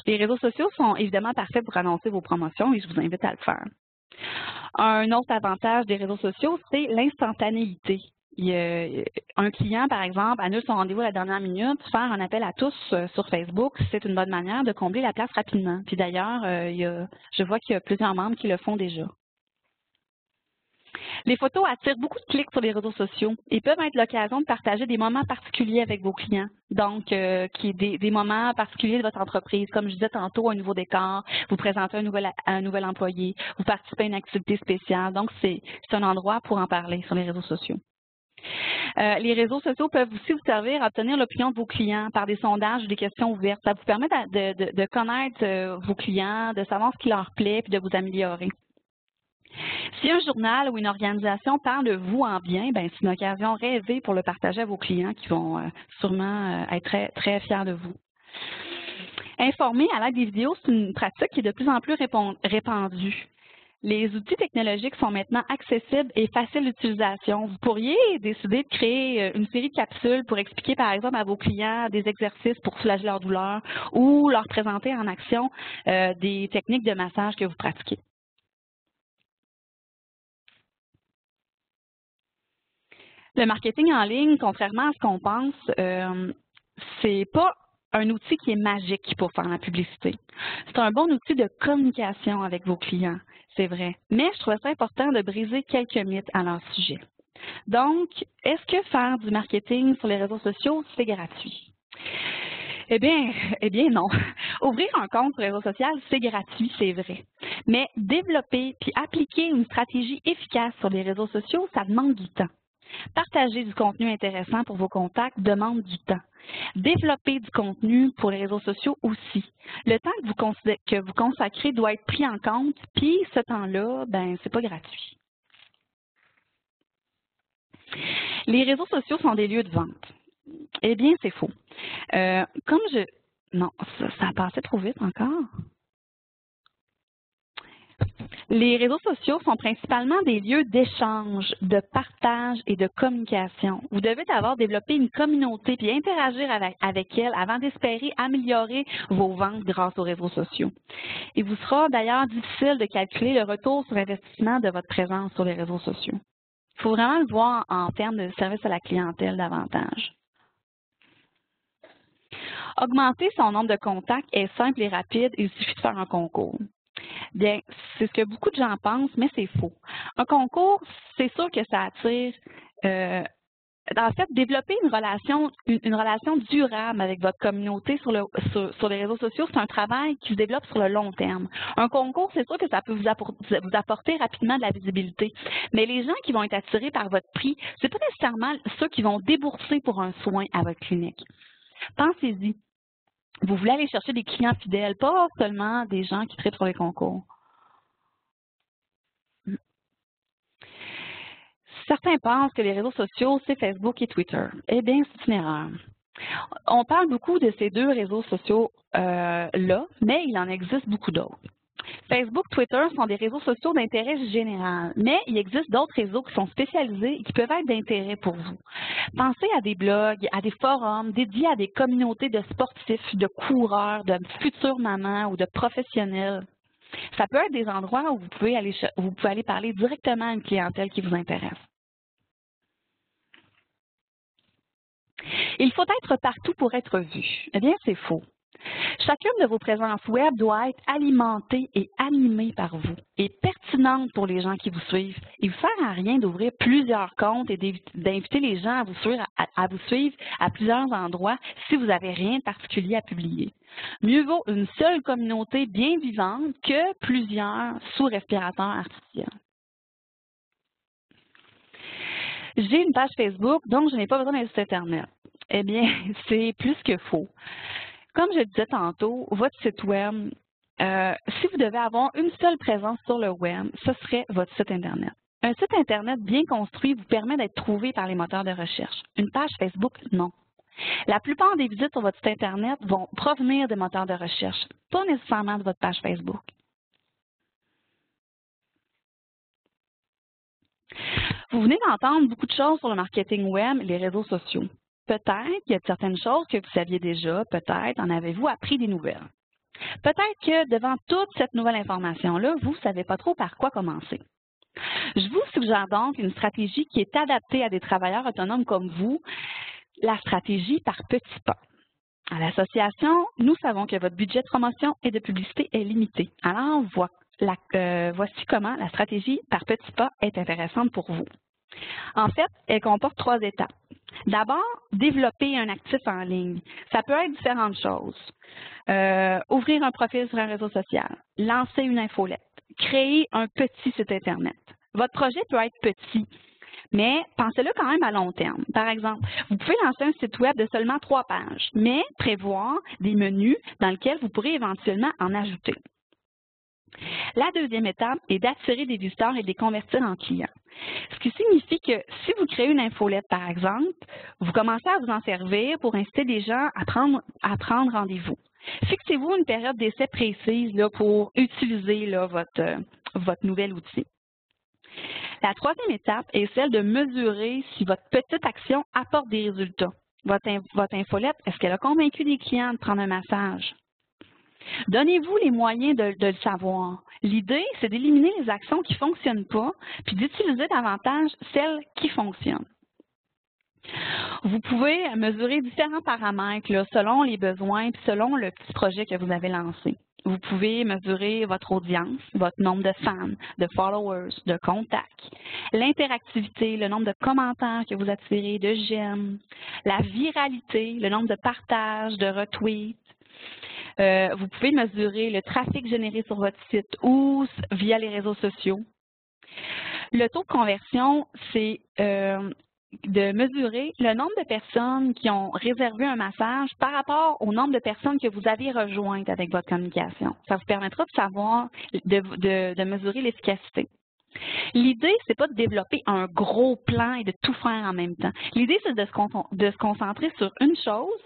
Les réseaux sociaux sont évidemment parfaits pour annoncer vos promotions et je vous invite à le faire. Un autre avantage des réseaux sociaux, c'est l'instantanéité. Un client, par exemple, annule son rendez-vous à la dernière minute, faire un appel à tous sur Facebook, c'est une bonne manière de combler la place rapidement. Puis d'ailleurs, je vois qu'il y a plusieurs membres qui le font déjà. Les photos attirent beaucoup de clics sur les réseaux sociaux et peuvent être l'occasion de partager des moments particuliers avec vos clients. Donc, des moments particuliers de votre entreprise. Comme je disais tantôt, un nouveau décor, vous présentez un nouvel employé, vous participez à une activité spéciale. Donc, c'est un endroit pour en parler sur les réseaux sociaux. Les réseaux sociaux peuvent aussi vous servir à obtenir l'opinion de vos clients par des sondages ou des questions ouvertes. Ça vous permet de connaître vos clients, de savoir ce qui leur plaît puis de vous améliorer. Si un journal ou une organisation parle de vous en bien, c'est une occasion rêvée pour le partager à vos clients qui vont sûrement être très, très fiers de vous. Informer à l'aide des vidéos, c'est une pratique qui est de plus en plus répandue. Les outils technologiques sont maintenant accessibles et faciles d'utilisation. Vous pourriez décider de créer une série de capsules pour expliquer, par exemple, à vos clients des exercices pour soulager leur douleur ou leur présenter en action des techniques de massage que vous pratiquez. Le marketing en ligne, contrairement à ce qu'on pense, c'est pas un outil qui est magique pour faire la publicité. C'est un bon outil de communication avec vos clients, c'est vrai. Mais je trouve ça important de briser quelques mythes à leur sujet. Donc, est-ce que faire du marketing sur les réseaux sociaux, c'est gratuit? Eh bien non. Ouvrir un compte sur les réseaux sociaux, c'est gratuit, c'est vrai. Mais développer puis appliquer une stratégie efficace sur les réseaux sociaux, ça demande du temps. Partager du contenu intéressant pour vos contacts demande du temps. Développer du contenu pour les réseaux sociaux aussi. Le temps que vous consacrez doit être pris en compte, puis ce temps-là, c'est pas gratuit. Les réseaux sociaux sont des lieux de vente. Eh bien, c'est faux. Non, ça passait trop vite encore. Les réseaux sociaux sont principalement des lieux d'échange, de partage et de communication. Vous devez d'abord développer une communauté puis interagir avec elle avant d'espérer améliorer vos ventes grâce aux réseaux sociaux. Il vous sera d'ailleurs difficile de calculer le retour sur investissement de votre présence sur les réseaux sociaux. Il faut vraiment le voir en termes de service à la clientèle davantage. Augmenter son nombre de contacts est simple et rapide, il suffit de faire un concours. Bien, c'est ce que beaucoup de gens pensent, mais c'est faux. Un concours, c'est sûr que ça attire. En fait, développer une relation durable avec votre communauté sur les réseaux sociaux, c'est un travail qui se développe sur le long terme. Un concours, c'est sûr que ça peut vous apporter rapidement de la visibilité, mais les gens qui vont être attirés par votre prix, c'est pas nécessairement ceux qui vont débourser pour un soin à votre clinique. Pensez-y. Vous voulez aller chercher des clients fidèles, pas seulement des gens qui traitent sur les concours. Certains pensent que les réseaux sociaux, c'est Facebook et Twitter. Eh bien, c'est une erreur. On parle beaucoup de ces deux réseaux sociaux-là, mais il en existe beaucoup d'autres. Facebook, Twitter sont des réseaux sociaux d'intérêt général, mais il existe d'autres réseaux qui sont spécialisés et qui peuvent être d'intérêt pour vous. Pensez à des blogs, à des forums dédiés à des communautés de sportifs, de coureurs, de futures mamans ou de professionnels. Ça peut être des endroits où vous pouvez aller parler directement à une clientèle qui vous intéresse. Il faut être partout pour être vu. Eh bien, c'est faux. Chacune de vos présences web doit être alimentée et animée par vous et pertinente pour les gens qui vous suivent. Il ne vous sert à rien d'ouvrir plusieurs comptes et d'inviter les gens à vous suivre à plusieurs endroits si vous n'avez rien de particulier à publier. Mieux vaut une seule communauté bien vivante que plusieurs sous respirateurs artificiels. J'ai une page Facebook, donc je n'ai pas besoin d'un site Internet. Eh bien, c'est plus que faux. Comme je le disais tantôt, votre site web, si vous devez avoir une seule présence sur le web, ce serait votre site Internet. Un site Internet bien construit vous permet d'être trouvé par les moteurs de recherche. Une page Facebook, non. La plupart des visites sur votre site Internet vont provenir des moteurs de recherche, pas nécessairement de votre page Facebook. Vous venez d'entendre beaucoup de choses sur le marketing web et les réseaux sociaux. Peut-être qu'il y a certaines choses que vous saviez déjà, peut-être en avez-vous appris des nouvelles. Peut-être que devant toute cette nouvelle information-là, vous ne savez pas trop par quoi commencer. Je vous suggère donc une stratégie qui est adaptée à des travailleurs autonomes comme vous, la stratégie par petits pas. À l'association, nous savons que votre budget de promotion et de publicité est limité. Alors, voici comment la stratégie par petits pas est intéressante pour vous. En fait, elle comporte 3 étapes. D'abord, développer un actif en ligne. Ça peut être différentes choses. Ouvrir un profil sur un réseau social, lancer une infolette, créer un petit site Internet. Votre projet peut être petit, mais pensez-le quand même à long terme. Par exemple, vous pouvez lancer un site web de seulement 3 pages, mais prévoir des menus dans lesquels vous pourrez éventuellement en ajouter. La deuxième étape est d'attirer des visiteurs et de les convertir en clients. Ce qui signifie que si vous créez une infolette, par exemple, vous commencez à vous en servir pour inciter les gens à prendre rendez-vous. Fixez-vous une période d'essai précise là, pour utiliser là, votre nouvel outil. La troisième étape est celle de mesurer si votre petite action apporte des résultats. Votre infolette, est-ce qu'elle a convaincu des clients de prendre un massage? Donnez-vous les moyens de le savoir. L'idée, c'est d'éliminer les actions qui ne fonctionnent pas, puis d'utiliser davantage celles qui fonctionnent. Vous pouvez mesurer différents paramètres là, selon les besoins et selon le petit projet que vous avez lancé. Vous pouvez mesurer votre audience, votre nombre de fans, de followers, de contacts, l'interactivité, le nombre de commentaires que vous attirez, de j'aime, la viralité, le nombre de partages, de retweets. Vous pouvez mesurer le trafic généré sur votre site ou via les réseaux sociaux. Le taux de conversion, c'est de mesurer le nombre de personnes qui ont réservé un massage par rapport au nombre de personnes que vous avez rejointes avec votre communication. Ça vous permettra de savoir, de mesurer l'efficacité. L'idée, c'est pas de développer un gros plan et de tout faire en même temps. L'idée, c'est de se concentrer sur une chose,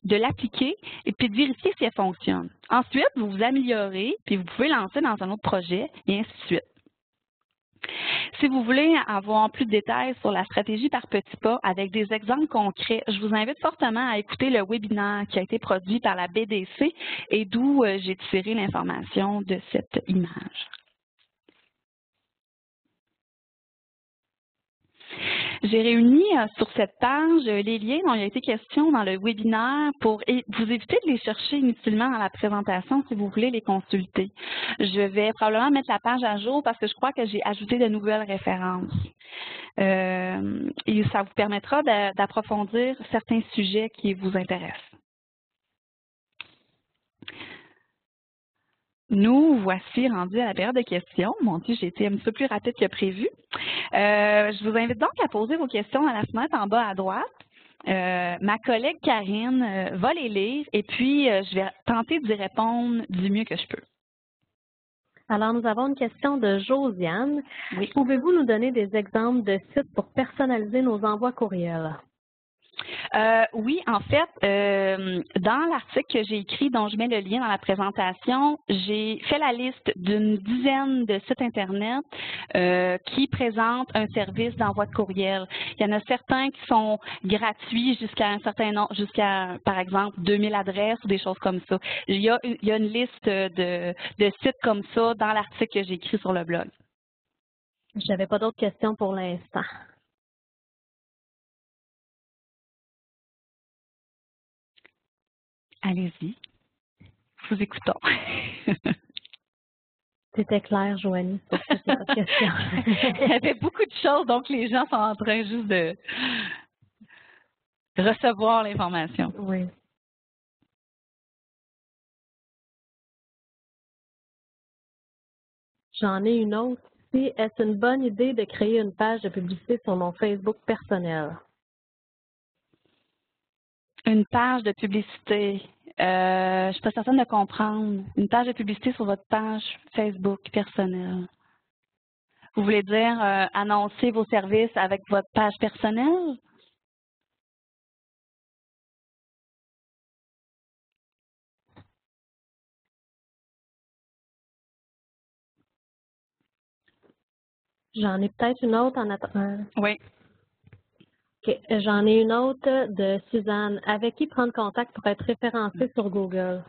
de l'appliquer et puis de vérifier si elle fonctionne. Ensuite, vous vous améliorez, puis vous pouvez lancer dans un autre projet, et ainsi de suite. Si vous voulez avoir plus de détails sur la stratégie par petits pas avec des exemples concrets, je vous invite fortement à écouter le webinaire qui a été produit par la BDC et d'où j'ai tiré l'information de cette image. J'ai réuni sur cette page les liens dont il a été question dans le webinaire pour vous éviter de les chercher inutilement dans la présentation si vous voulez les consulter. Je vais probablement mettre la page à jour parce que je crois que j'ai ajouté de nouvelles références. Et ça vous permettra d'approfondir certains sujets qui vous intéressent. Nous voici rendus à la période de questions. Mon Dieu, j'ai été un petit peu plus rapide que prévu. Je vous invite donc à poser vos questions à la fenêtre en bas à droite. Ma collègue Karine va les lire et puis je vais tenter d'y répondre du mieux que je peux. Alors, nous avons une question de Josiane. Oui. Pouvez-vous nous donner des exemples de sites pour personnaliser nos envois courriels? Oui, en fait, dans l'article que j'ai écrit, dont je mets le lien dans la présentation, j'ai fait la liste d'une dizaine de sites Internet qui présentent un service d'envoi de courriel. Il y en a certains qui sont gratuits jusqu'à un certain nombre, jusqu'à, par exemple, 2000 adresses ou des choses comme ça. Il y a une liste de sites comme ça dans l'article que j'ai écrit sur le blog. Je n'avais pas d'autres questions pour l'instant. Allez-y. Vous écoutons. C'était clair, Joanie, pour que c'est pas de question. Il y avait beaucoup de choses, donc les gens sont en train juste de recevoir l'information. Oui. J'en ai une autre ici. Est-ce une bonne idée de créer une page de publicité sur mon Facebook personnel? Une page de publicité. Je ne suis pas certaine de comprendre. Une page de publicité sur votre page Facebook personnelle. Vous voulez dire annoncer vos services avec votre page personnelle? J'en ai peut-être une autre en attendant. Oui. Okay. J'en ai une autre de Suzanne. Avec qui prendre contact pour être référencé sur Google?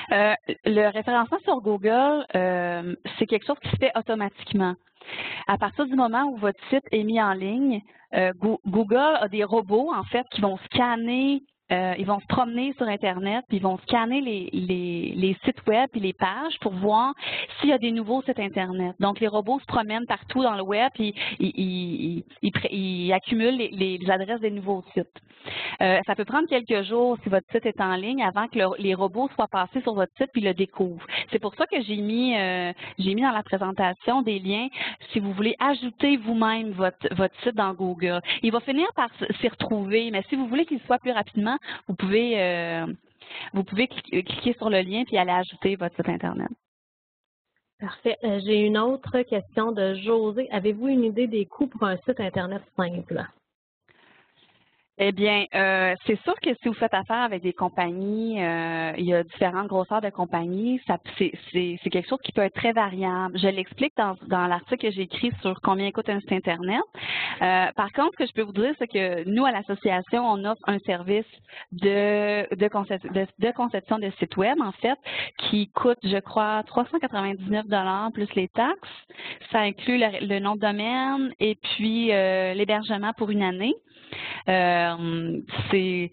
Le référencement sur Google, c'est quelque chose qui se fait automatiquement. À partir du moment où votre site est mis en ligne, Google a des robots, en fait, qui vont scanner, ils vont se promener sur Internet, puis ils vont scanner les sites web et les pages pour voir s'il y a des nouveaux sites Internet. Donc, les robots se promènent partout dans le web et ils accumulent les adresses des nouveaux sites. Ça peut prendre quelques jours si votre site est en ligne avant que les robots soient passés sur votre site puis le découvrent. C'est pour ça que j'ai mis dans la présentation des liens si vous voulez ajouter vous-même votre site dans Google. Il va finir par s'y retrouver, mais si vous voulez qu'il soit plus rapidement, vous pouvez cliquer sur le lien puis aller ajouter votre site Internet. Parfait. J'ai une autre question de José. Avez-vous une idée des coûts pour un site Internet simple? Eh bien, c'est sûr que si vous faites affaire avec des compagnies, il y a différentes grosseurs de compagnies, c'est quelque chose qui peut être très variable. Je l'explique dans l'article que j'ai écrit sur combien coûte un site Internet. Par contre, ce que je peux vous dire, c'est que nous, à l'association, on offre un service de conception de site web, en fait, qui coûte, je crois, 399 $ plus les taxes. Ça inclut le nom de domaine et puis l'hébergement pour une année. C'est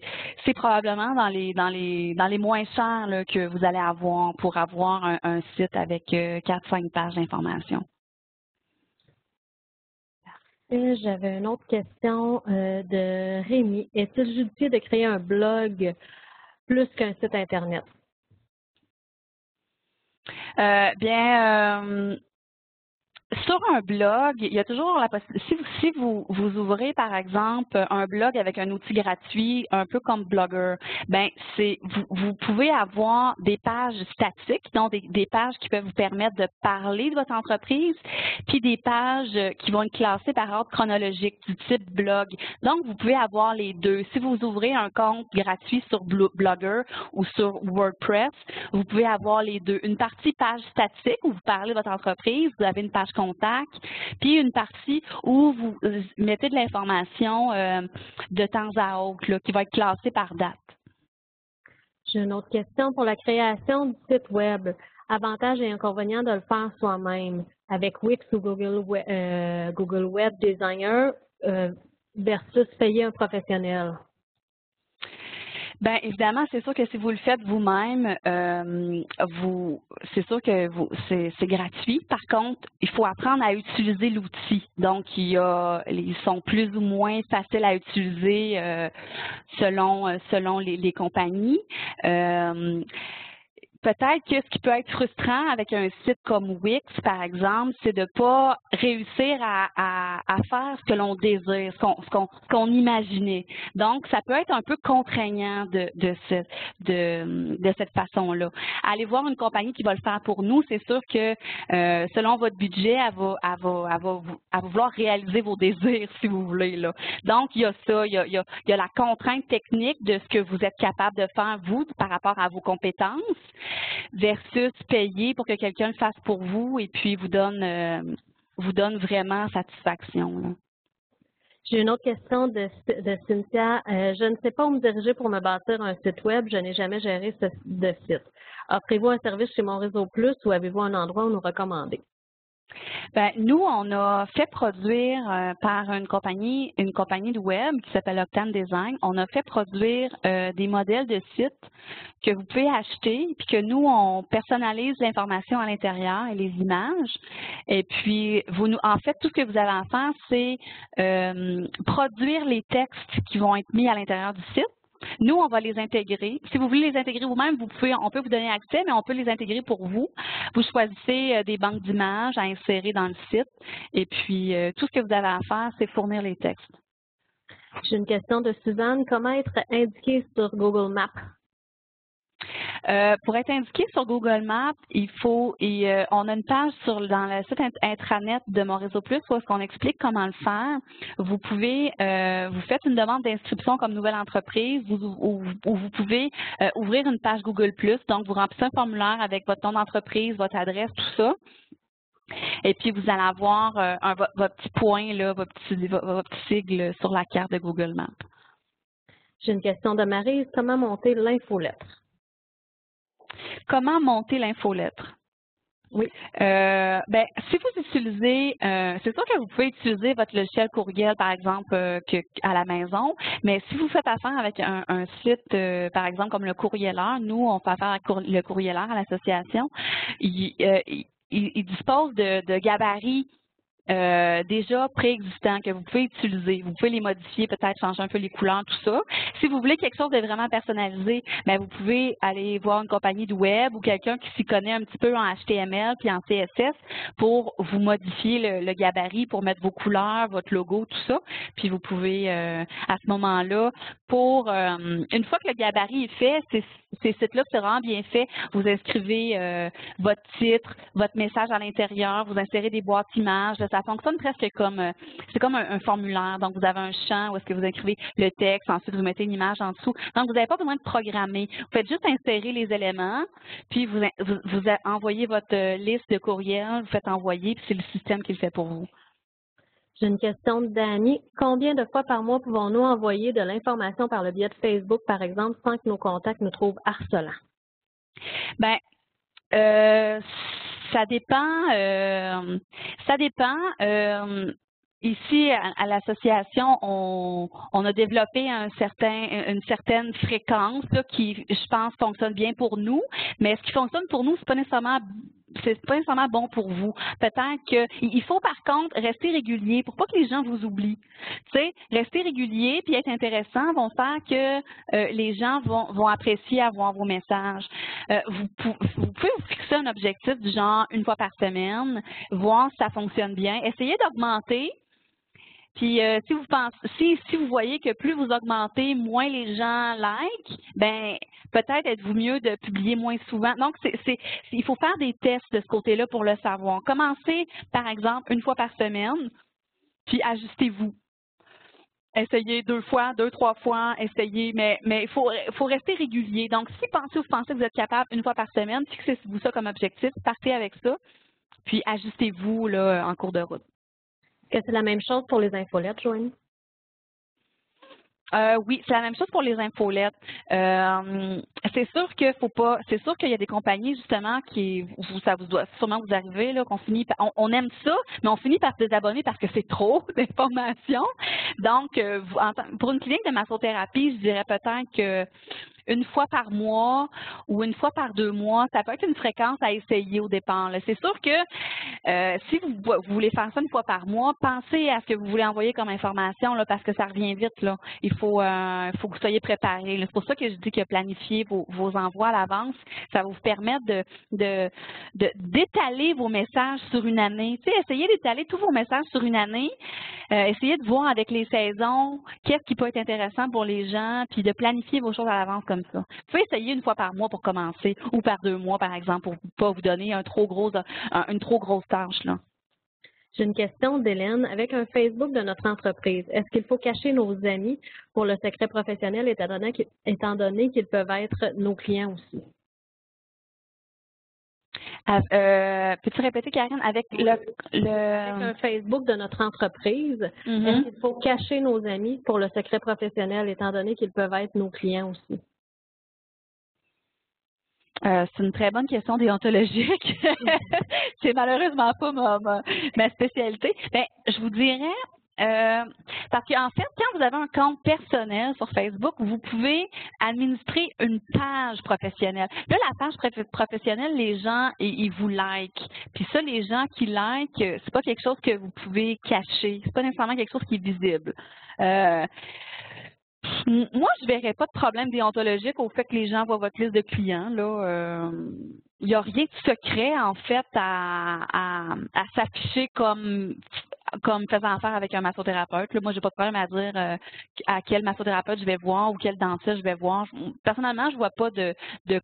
probablement dans les moins chers là, que vous allez avoir pour avoir un site avec 4-5 pages d'information. J'avais une autre question de Rémi. Est-il judicieux de créer un blog plus qu'un site Internet? Sur un blog, il y a toujours la possibilité, si vous ouvrez, par exemple, un blog avec un outil gratuit, un peu comme Blogger, ben vous pouvez avoir des pages statiques, donc des pages qui peuvent vous permettre de parler de votre entreprise, puis des pages qui vont être classées par ordre chronologique du type blog. Donc, vous pouvez avoir les deux. Si vous ouvrez un compte gratuit sur Blogger ou sur WordPress, vous pouvez avoir les deux. Une partie page statique où vous parlez de votre entreprise, vous avez une page contact, puis une partie où vous mettez de l'information de temps à autre, là, qui va être classée par date. J'ai une autre question pour la création du site Web. Avantages et inconvénients de le faire soi-même avec Wix ou Google Web Designer versus payer un professionnel. Bien, évidemment, c'est sûr que si vous le faites vous-même, c'est sûr que c'est gratuit. Par contre, il faut apprendre à utiliser l'outil. Donc, ils sont plus ou moins faciles à utiliser selon les compagnies. peut-être que ce qui peut être frustrant avec un site comme Wix, par exemple, c'est de ne pas réussir à faire ce que l'on désire, ce qu'on imaginait. Donc, ça peut être un peu contraignant de cette façon-là. Allez voir une compagnie qui va le faire pour nous, c'est sûr que selon votre budget, elle va vouloir réaliser vos désirs, si vous voulez, là. Donc, il y a ça, il y a la contrainte technique de ce que vous êtes capable de faire, vous, par rapport à vos compétences, versus payer pour que quelqu'un le fasse pour vous et puis vous donne vraiment satisfaction, là. J'ai une autre question de Cynthia. Je ne sais pas où me diriger pour me bâtir un site web. Je n'ai jamais géré de site. Offrez-vous un service chez Mon Réseau Plus ou avez-vous un endroit où nous recommander? Ben, nous, on a fait produire par une compagnie de web qui s'appelle Octane Design. On a fait produire des modèles de sites que vous pouvez acheter, puis que nous, on personnalise l'information à l'intérieur et les images. Et puis, en fait, tout ce que vous avez à faire, c'est produire les textes qui vont être mis à l'intérieur du site. Nous, on va les intégrer. Si vous voulez les intégrer vous-même, on peut vous donner accès, mais on peut les intégrer pour vous. Vous choisissez des banques d'images à insérer dans le site. Et puis, tout ce que vous avez à faire, c'est fournir les textes. J'ai une question de Suzanne. Comment être indiqué sur Google Maps? Pour être indiqué sur Google Maps, on a une page dans le site intranet de Mon Réseau Plus où on explique comment le faire. Vous pouvez, vous faites une demande d'inscription comme nouvelle entreprise ou vous pouvez ouvrir une page Google Plus. Donc, vous remplissez un formulaire avec votre nom d'entreprise, votre adresse, tout ça. Et puis, vous allez avoir votre petit point, là, votre petit sigle sur la carte de Google Maps. J'ai une question de Maryse. Comment monter l'infolettre? Comment monter l'infolettre? Oui. Si vous utilisez, c'est sûr que vous pouvez utiliser votre logiciel courriel, par exemple, à la maison, mais si vous faites affaire avec un site, par exemple, comme le Courrieleur, nous, on fait affaire avec le Courrieleur à l'association, il dispose de gabarits déjà préexistants que vous pouvez utiliser. Vous pouvez les modifier, peut-être changer un peu les couleurs, tout ça. Si vous voulez quelque chose de vraiment personnalisé, bien, vous pouvez aller voir une compagnie de web ou quelqu'un qui s'y connaît un petit peu en HTML puis en CSS pour vous modifier le gabarit pour mettre vos couleurs, votre logo, tout ça. Puis vous pouvez, à ce moment-là, une fois que le gabarit est fait, ces sites-là, c'est vraiment bien fait. Vous inscrivez votre titre, votre message à l'intérieur, vous insérez des boîtes images. Ça fonctionne presque comme, c'est comme un formulaire. Donc, vous avez un champ où est-ce que vous écrivez le texte, ensuite vous mettez une image en dessous. Donc, vous n'avez pas besoin de programmer. Vous faites juste insérer les éléments, puis vous envoyez votre liste de courriels, vous faites envoyer, puis c'est le système qui le fait pour vous. J'ai une question de Dani. Combien de fois par mois pouvons-nous envoyer de l'information par le biais de Facebook, par exemple, sans que nos contacts nous trouvent harcelants? Bien, ça dépend. Ici, à l'association, on a développé une certaine fréquence là, qui, je pense, fonctionne bien pour nous. Mais ce qui fonctionne pour nous, c'est pas nécessairement bon pour vous. Peut-être qu'il faut par contre rester régulier pour pas que les gens vous oublient. Tu sais, rester régulier puis être intéressant vont faire que les gens vont apprécier avoir vos messages. Vous pouvez vous fixer un objectif du genre une fois par semaine, voir si ça fonctionne bien. Essayez d'augmenter. Puis si vous voyez que plus vous augmentez, moins les gens like, ben peut-être êtes-vous mieux de publier moins souvent. Donc il faut faire des tests de ce côté-là pour le savoir. Commencez par exemple une fois par semaine, puis ajustez-vous. Essayez 2 fois, 2-3 fois, essayez, mais il faut rester régulier. Donc si vous pensez que vous êtes capable une fois par semaine, fixez-vous ça comme objectif, partez avec ça, puis ajustez-vous là en cours de route. Est-ce que c'est la même chose pour les infolettes, Joanie? Oui, c'est la même chose pour les infolettes. C'est sûr qu'il y a des compagnies justement ça vous doit sûrement vous arriver là qu'on on aime ça, mais on finit par se désabonner parce que c'est trop d'informations. Donc, pour une clinique de massothérapie, je dirais peut-être que une fois par mois ou une fois par 2 mois, ça peut être une fréquence à essayer au départ. C'est sûr que si vous voulez faire ça une fois par mois, pensez à ce que vous voulez envoyer comme information là, parce que ça revient vite. Là. Il faut que vous soyez préparés. C'est pour ça que je dis que planifier vos envois à l'avance, ça va vous permettre d'étaler vos messages sur une année. Tu sais, essayez d'étaler tous vos messages sur une année. Essayez de voir avec les saisons qu'est-ce qui peut être intéressant pour les gens, puis de planifier vos choses à l'avance comme ça. Vous pouvez essayer une fois par mois pour commencer, ou par 2 mois, par exemple, pour ne pas vous donner une trop grosse tâche. Là. J'ai une question d'Hélène. Avec un Facebook de notre entreprise, est-ce qu'il faut cacher nos amis pour le secret professionnel étant donné qu'ils peuvent être nos clients aussi? Peux-tu répéter, Karine, avec Avec un Facebook de notre entreprise, est-ce qu'il faut cacher nos amis pour le secret professionnel étant donné qu'ils peuvent être nos clients aussi? C'est une très bonne question déontologique. C'est malheureusement pas ma spécialité. Ben, je vous dirais, parce qu'en fait, quand vous avez un compte personnel sur Facebook, vous pouvez administrer une page professionnelle. Là, la page professionnelle, les gens, ils vous like. Puis ça, les gens qui like, c'est pas quelque chose que vous pouvez cacher. C'est pas nécessairement quelque chose qui est visible. Moi, je verrais pas de problème déontologique au fait que les gens voient votre liste de clients. Là, il n'y a rien de secret, en fait, à s'afficher comme faisant affaire avec un massothérapeute. Là, moi, j'ai pas de problème à dire à quel massothérapeute je vais voir ou quel dentiste je vais voir. Personnellement, je vois pas de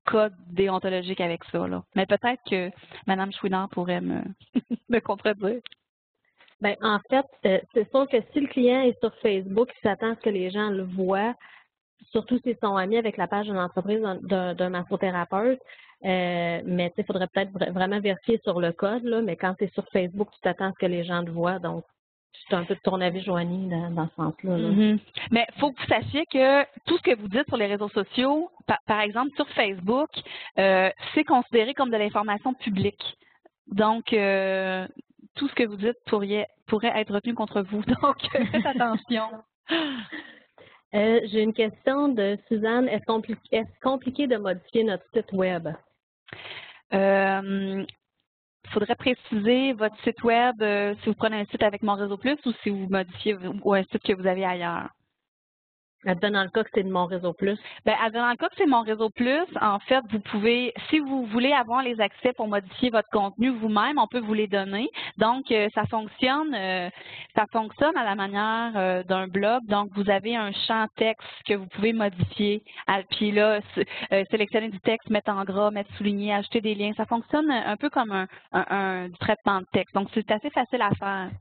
code déontologique avec ça. Là. Mais peut-être que Mme Chouinard pourrait me contredire. Bien, en fait, c'est sûr que si le client est sur Facebook, il s'attend à ce que les gens le voient, surtout s'ils sont amis avec la page de l'entreprise d'un massothérapeute. Mais il faudrait peut-être vraiment vérifier sur le code, là, mais quand tu es sur Facebook, tu t'attends à ce que les gens le voient. Donc, c'est un peu de ton avis, Joanie, dans ce sens-là. Là. Mm-hmm. Mais il faut que vous sachiez que tout ce que vous dites sur les réseaux sociaux, par exemple sur Facebook, c'est considéré comme de l'information publique. Donc, tout ce que vous dites pourrait être retenu contre vous. Donc, faites attention. J'ai une question de Suzanne. Est-ce compliqué de modifier notre site Web? Il faudrait préciser votre site Web si vous prenez un site avec Mon Réseau Plus ou si vous modifiez ou un site que vous avez ailleurs. Dans le cas que c'est de Mon Réseau Plus? Bien, dans le cas que c'est Mon Réseau Plus, en fait, vous pouvez, si vous voulez avoir les accès pour modifier votre contenu vous-même, on peut vous les donner. Donc, ça fonctionne à la manière d'un blog. Donc, vous avez un champ texte que vous pouvez modifier. Puis là, sélectionner du texte, mettre en gras, mettre souligné, ajouter des liens. Ça fonctionne un peu comme un traitement de texte. Donc, c'est assez facile à faire.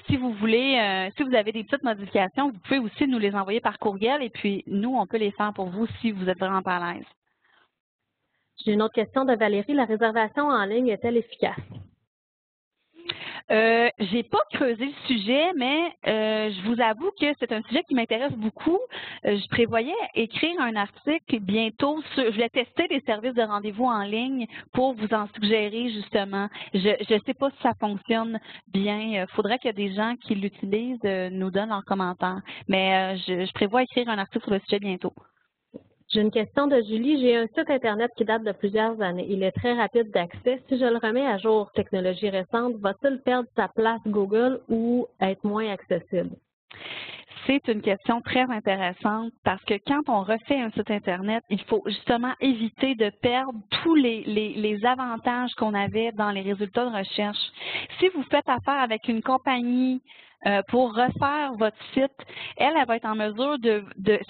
Si vous voulez, si vous avez des petites modifications, vous pouvez aussi nous les envoyer par courriel et puis nous, on peut les faire pour vous si vous êtes vraiment pas à l'aise. J'ai une autre question de Valérie. La réservation en ligne est-elle efficace? J'ai pas creusé le sujet, mais je vous avoue que c'est un sujet qui m'intéresse beaucoup. Je prévoyais écrire un article bientôt je vais tester des services de rendez-vous en ligne pour vous en suggérer justement. Je sais pas si ça fonctionne bien. Faudrait que des gens qui l'utilisent nous donnent leurs commentaires. Mais je prévois écrire un article sur le sujet bientôt. J'ai une question de Julie. J'ai un site Internet qui date de plusieurs années. Il est très rapide d'accès. Si je le remets à jour, technologie récente, va-t-il perdre sa place Google ou être moins accessible? C'est une question très intéressante parce que quand on refait un site Internet, il faut justement éviter de perdre tous les avantages qu'on avait dans les résultats de recherche. Si vous faites affaire avec une compagnie pour refaire votre site, elle va être en mesure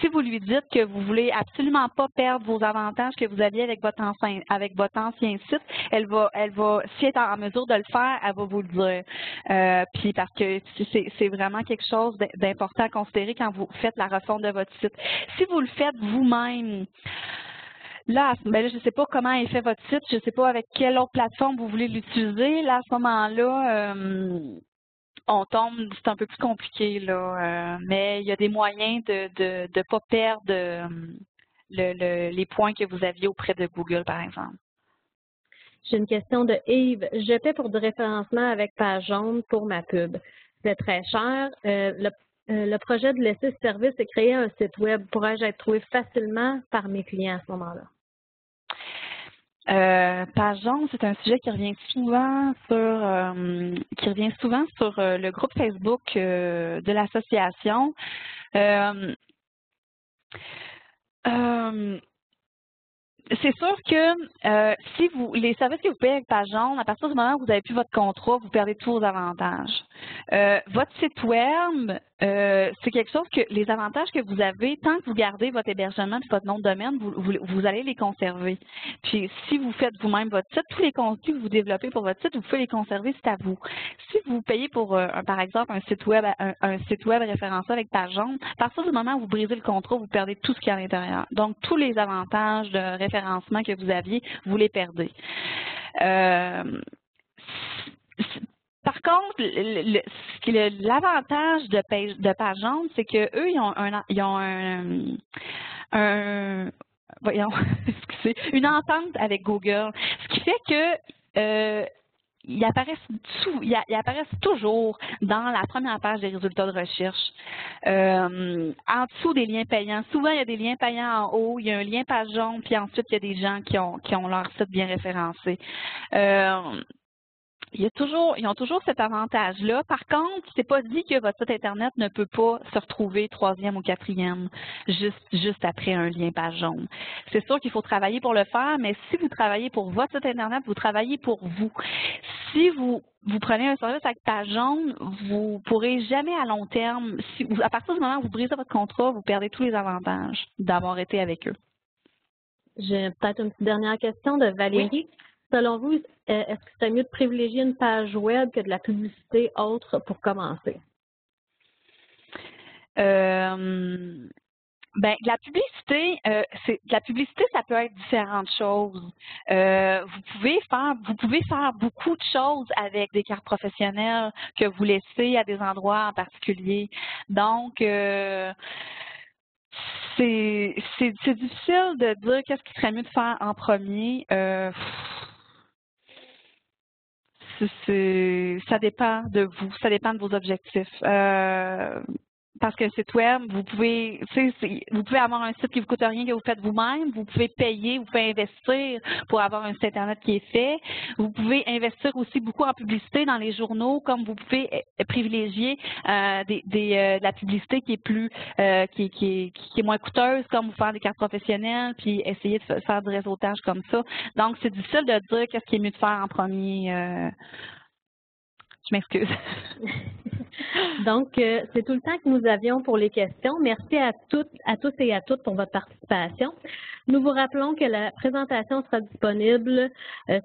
si vous lui dites que vous voulez absolument pas perdre vos avantages que vous aviez avec votre ancien site, elle va, si elle est en mesure de le faire, elle va vous le dire. Puis parce que c'est vraiment quelque chose d'important à considérer quand vous faites la refonte de votre site. Si vous le faites vous-même, là, je ne sais pas comment est fait votre site, je ne sais pas avec quelle autre plateforme vous voulez l'utiliser. Là, à ce moment-là, on tombe, c'est un peu plus compliqué, là. Mais il y a des moyens de ne pas perdre les points que vous aviez auprès de Google, par exemple. J'ai une question de Yves. Je paie pour du référencement avec page jaune pour ma pub. C'est très cher. le projet de laisser ce service et créer un site web, pourrais-je être trouvé facilement par mes clients à ce moment-là? Page jaune, c'est un sujet qui revient souvent sur le groupe Facebook de l'association. C'est sûr que si les services que vous payez avec Page jaune, à partir du moment où vous n'avez plus votre contrat, vous perdez tous vos avantages. Votre site web, c'est quelque chose que les avantages que vous avez, tant que vous gardez votre hébergement et votre nom de domaine, vous allez les conserver. Puis si vous faites vous-même votre site, tous les contenus que vous développez pour votre site, vous pouvez les conserver, c'est à vous. Si vous payez pour, par exemple, un site web référencé avec Page jaune, à partir du moment où vous brisez le contrat, vous perdez tout ce qu'il y a à l'intérieur. Donc, tous les avantages de référencement que vous aviez, vous les perdez. Par contre, l'avantage de Page jaune, c'est qu'eux, ils ont une entente avec Google, ce qui fait que ils apparaissent toujours dans la première page des résultats de recherche, en dessous des liens payants. Souvent, il y a des liens payants en haut, il y a un lien Page jaune, puis ensuite, il y a des gens qui ont leur site bien référencé. Ils ont toujours cet avantage-là. Par contre, c'est pas dit que votre site Internet ne peut pas se retrouver troisième ou quatrième juste après un lien Page jaune. C'est sûr qu'il faut travailler pour le faire, mais si vous travaillez pour votre site Internet, vous travaillez pour vous. Si vous prenez un service avec Page jaune, vous pourrez jamais à long terme, à partir du moment où vous brisez votre contrat, vous perdez tous les avantages d'avoir été avec eux. J'ai peut-être une petite dernière question de Valérie. Oui. Selon vous, est-ce que c'est mieux de privilégier une page web que de la publicité autre pour commencer? La publicité, ça peut être différentes choses. Vous pouvez faire beaucoup de choses avec des cartes professionnelles que vous laissez à des endroits en particulier. Donc, c'est difficile de dire qu'est-ce qui serait mieux de faire en premier. Ça dépend de vous, ça dépend de vos objectifs. Parce qu'un site web, vous pouvez avoir un site qui ne vous coûte rien que vous faites vous-même, vous pouvez payer, vous pouvez investir pour avoir un site Internet qui est fait. Vous pouvez investir aussi beaucoup en publicité dans les journaux, comme vous pouvez privilégier de la publicité qui est plus qui est moins coûteuse, comme vous faire des cartes professionnelles, puis essayer de faire du réseautage comme ça. Donc, c'est difficile de dire qu'est-ce qui est mieux de faire en premier. Je m'excuse. Donc, c'est tout le temps que nous avions pour les questions. Merci à tous et à toutes pour votre participation. Nous vous rappelons que la présentation sera disponible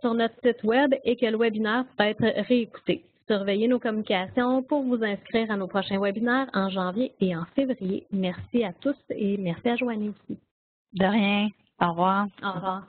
sur notre site web et que le webinaire pourra être réécouté. Surveillez nos communications pour vous inscrire à nos prochains webinaires en janvier et en février. Merci à tous et merci à Joanie aussi. De rien. Au revoir. Au revoir.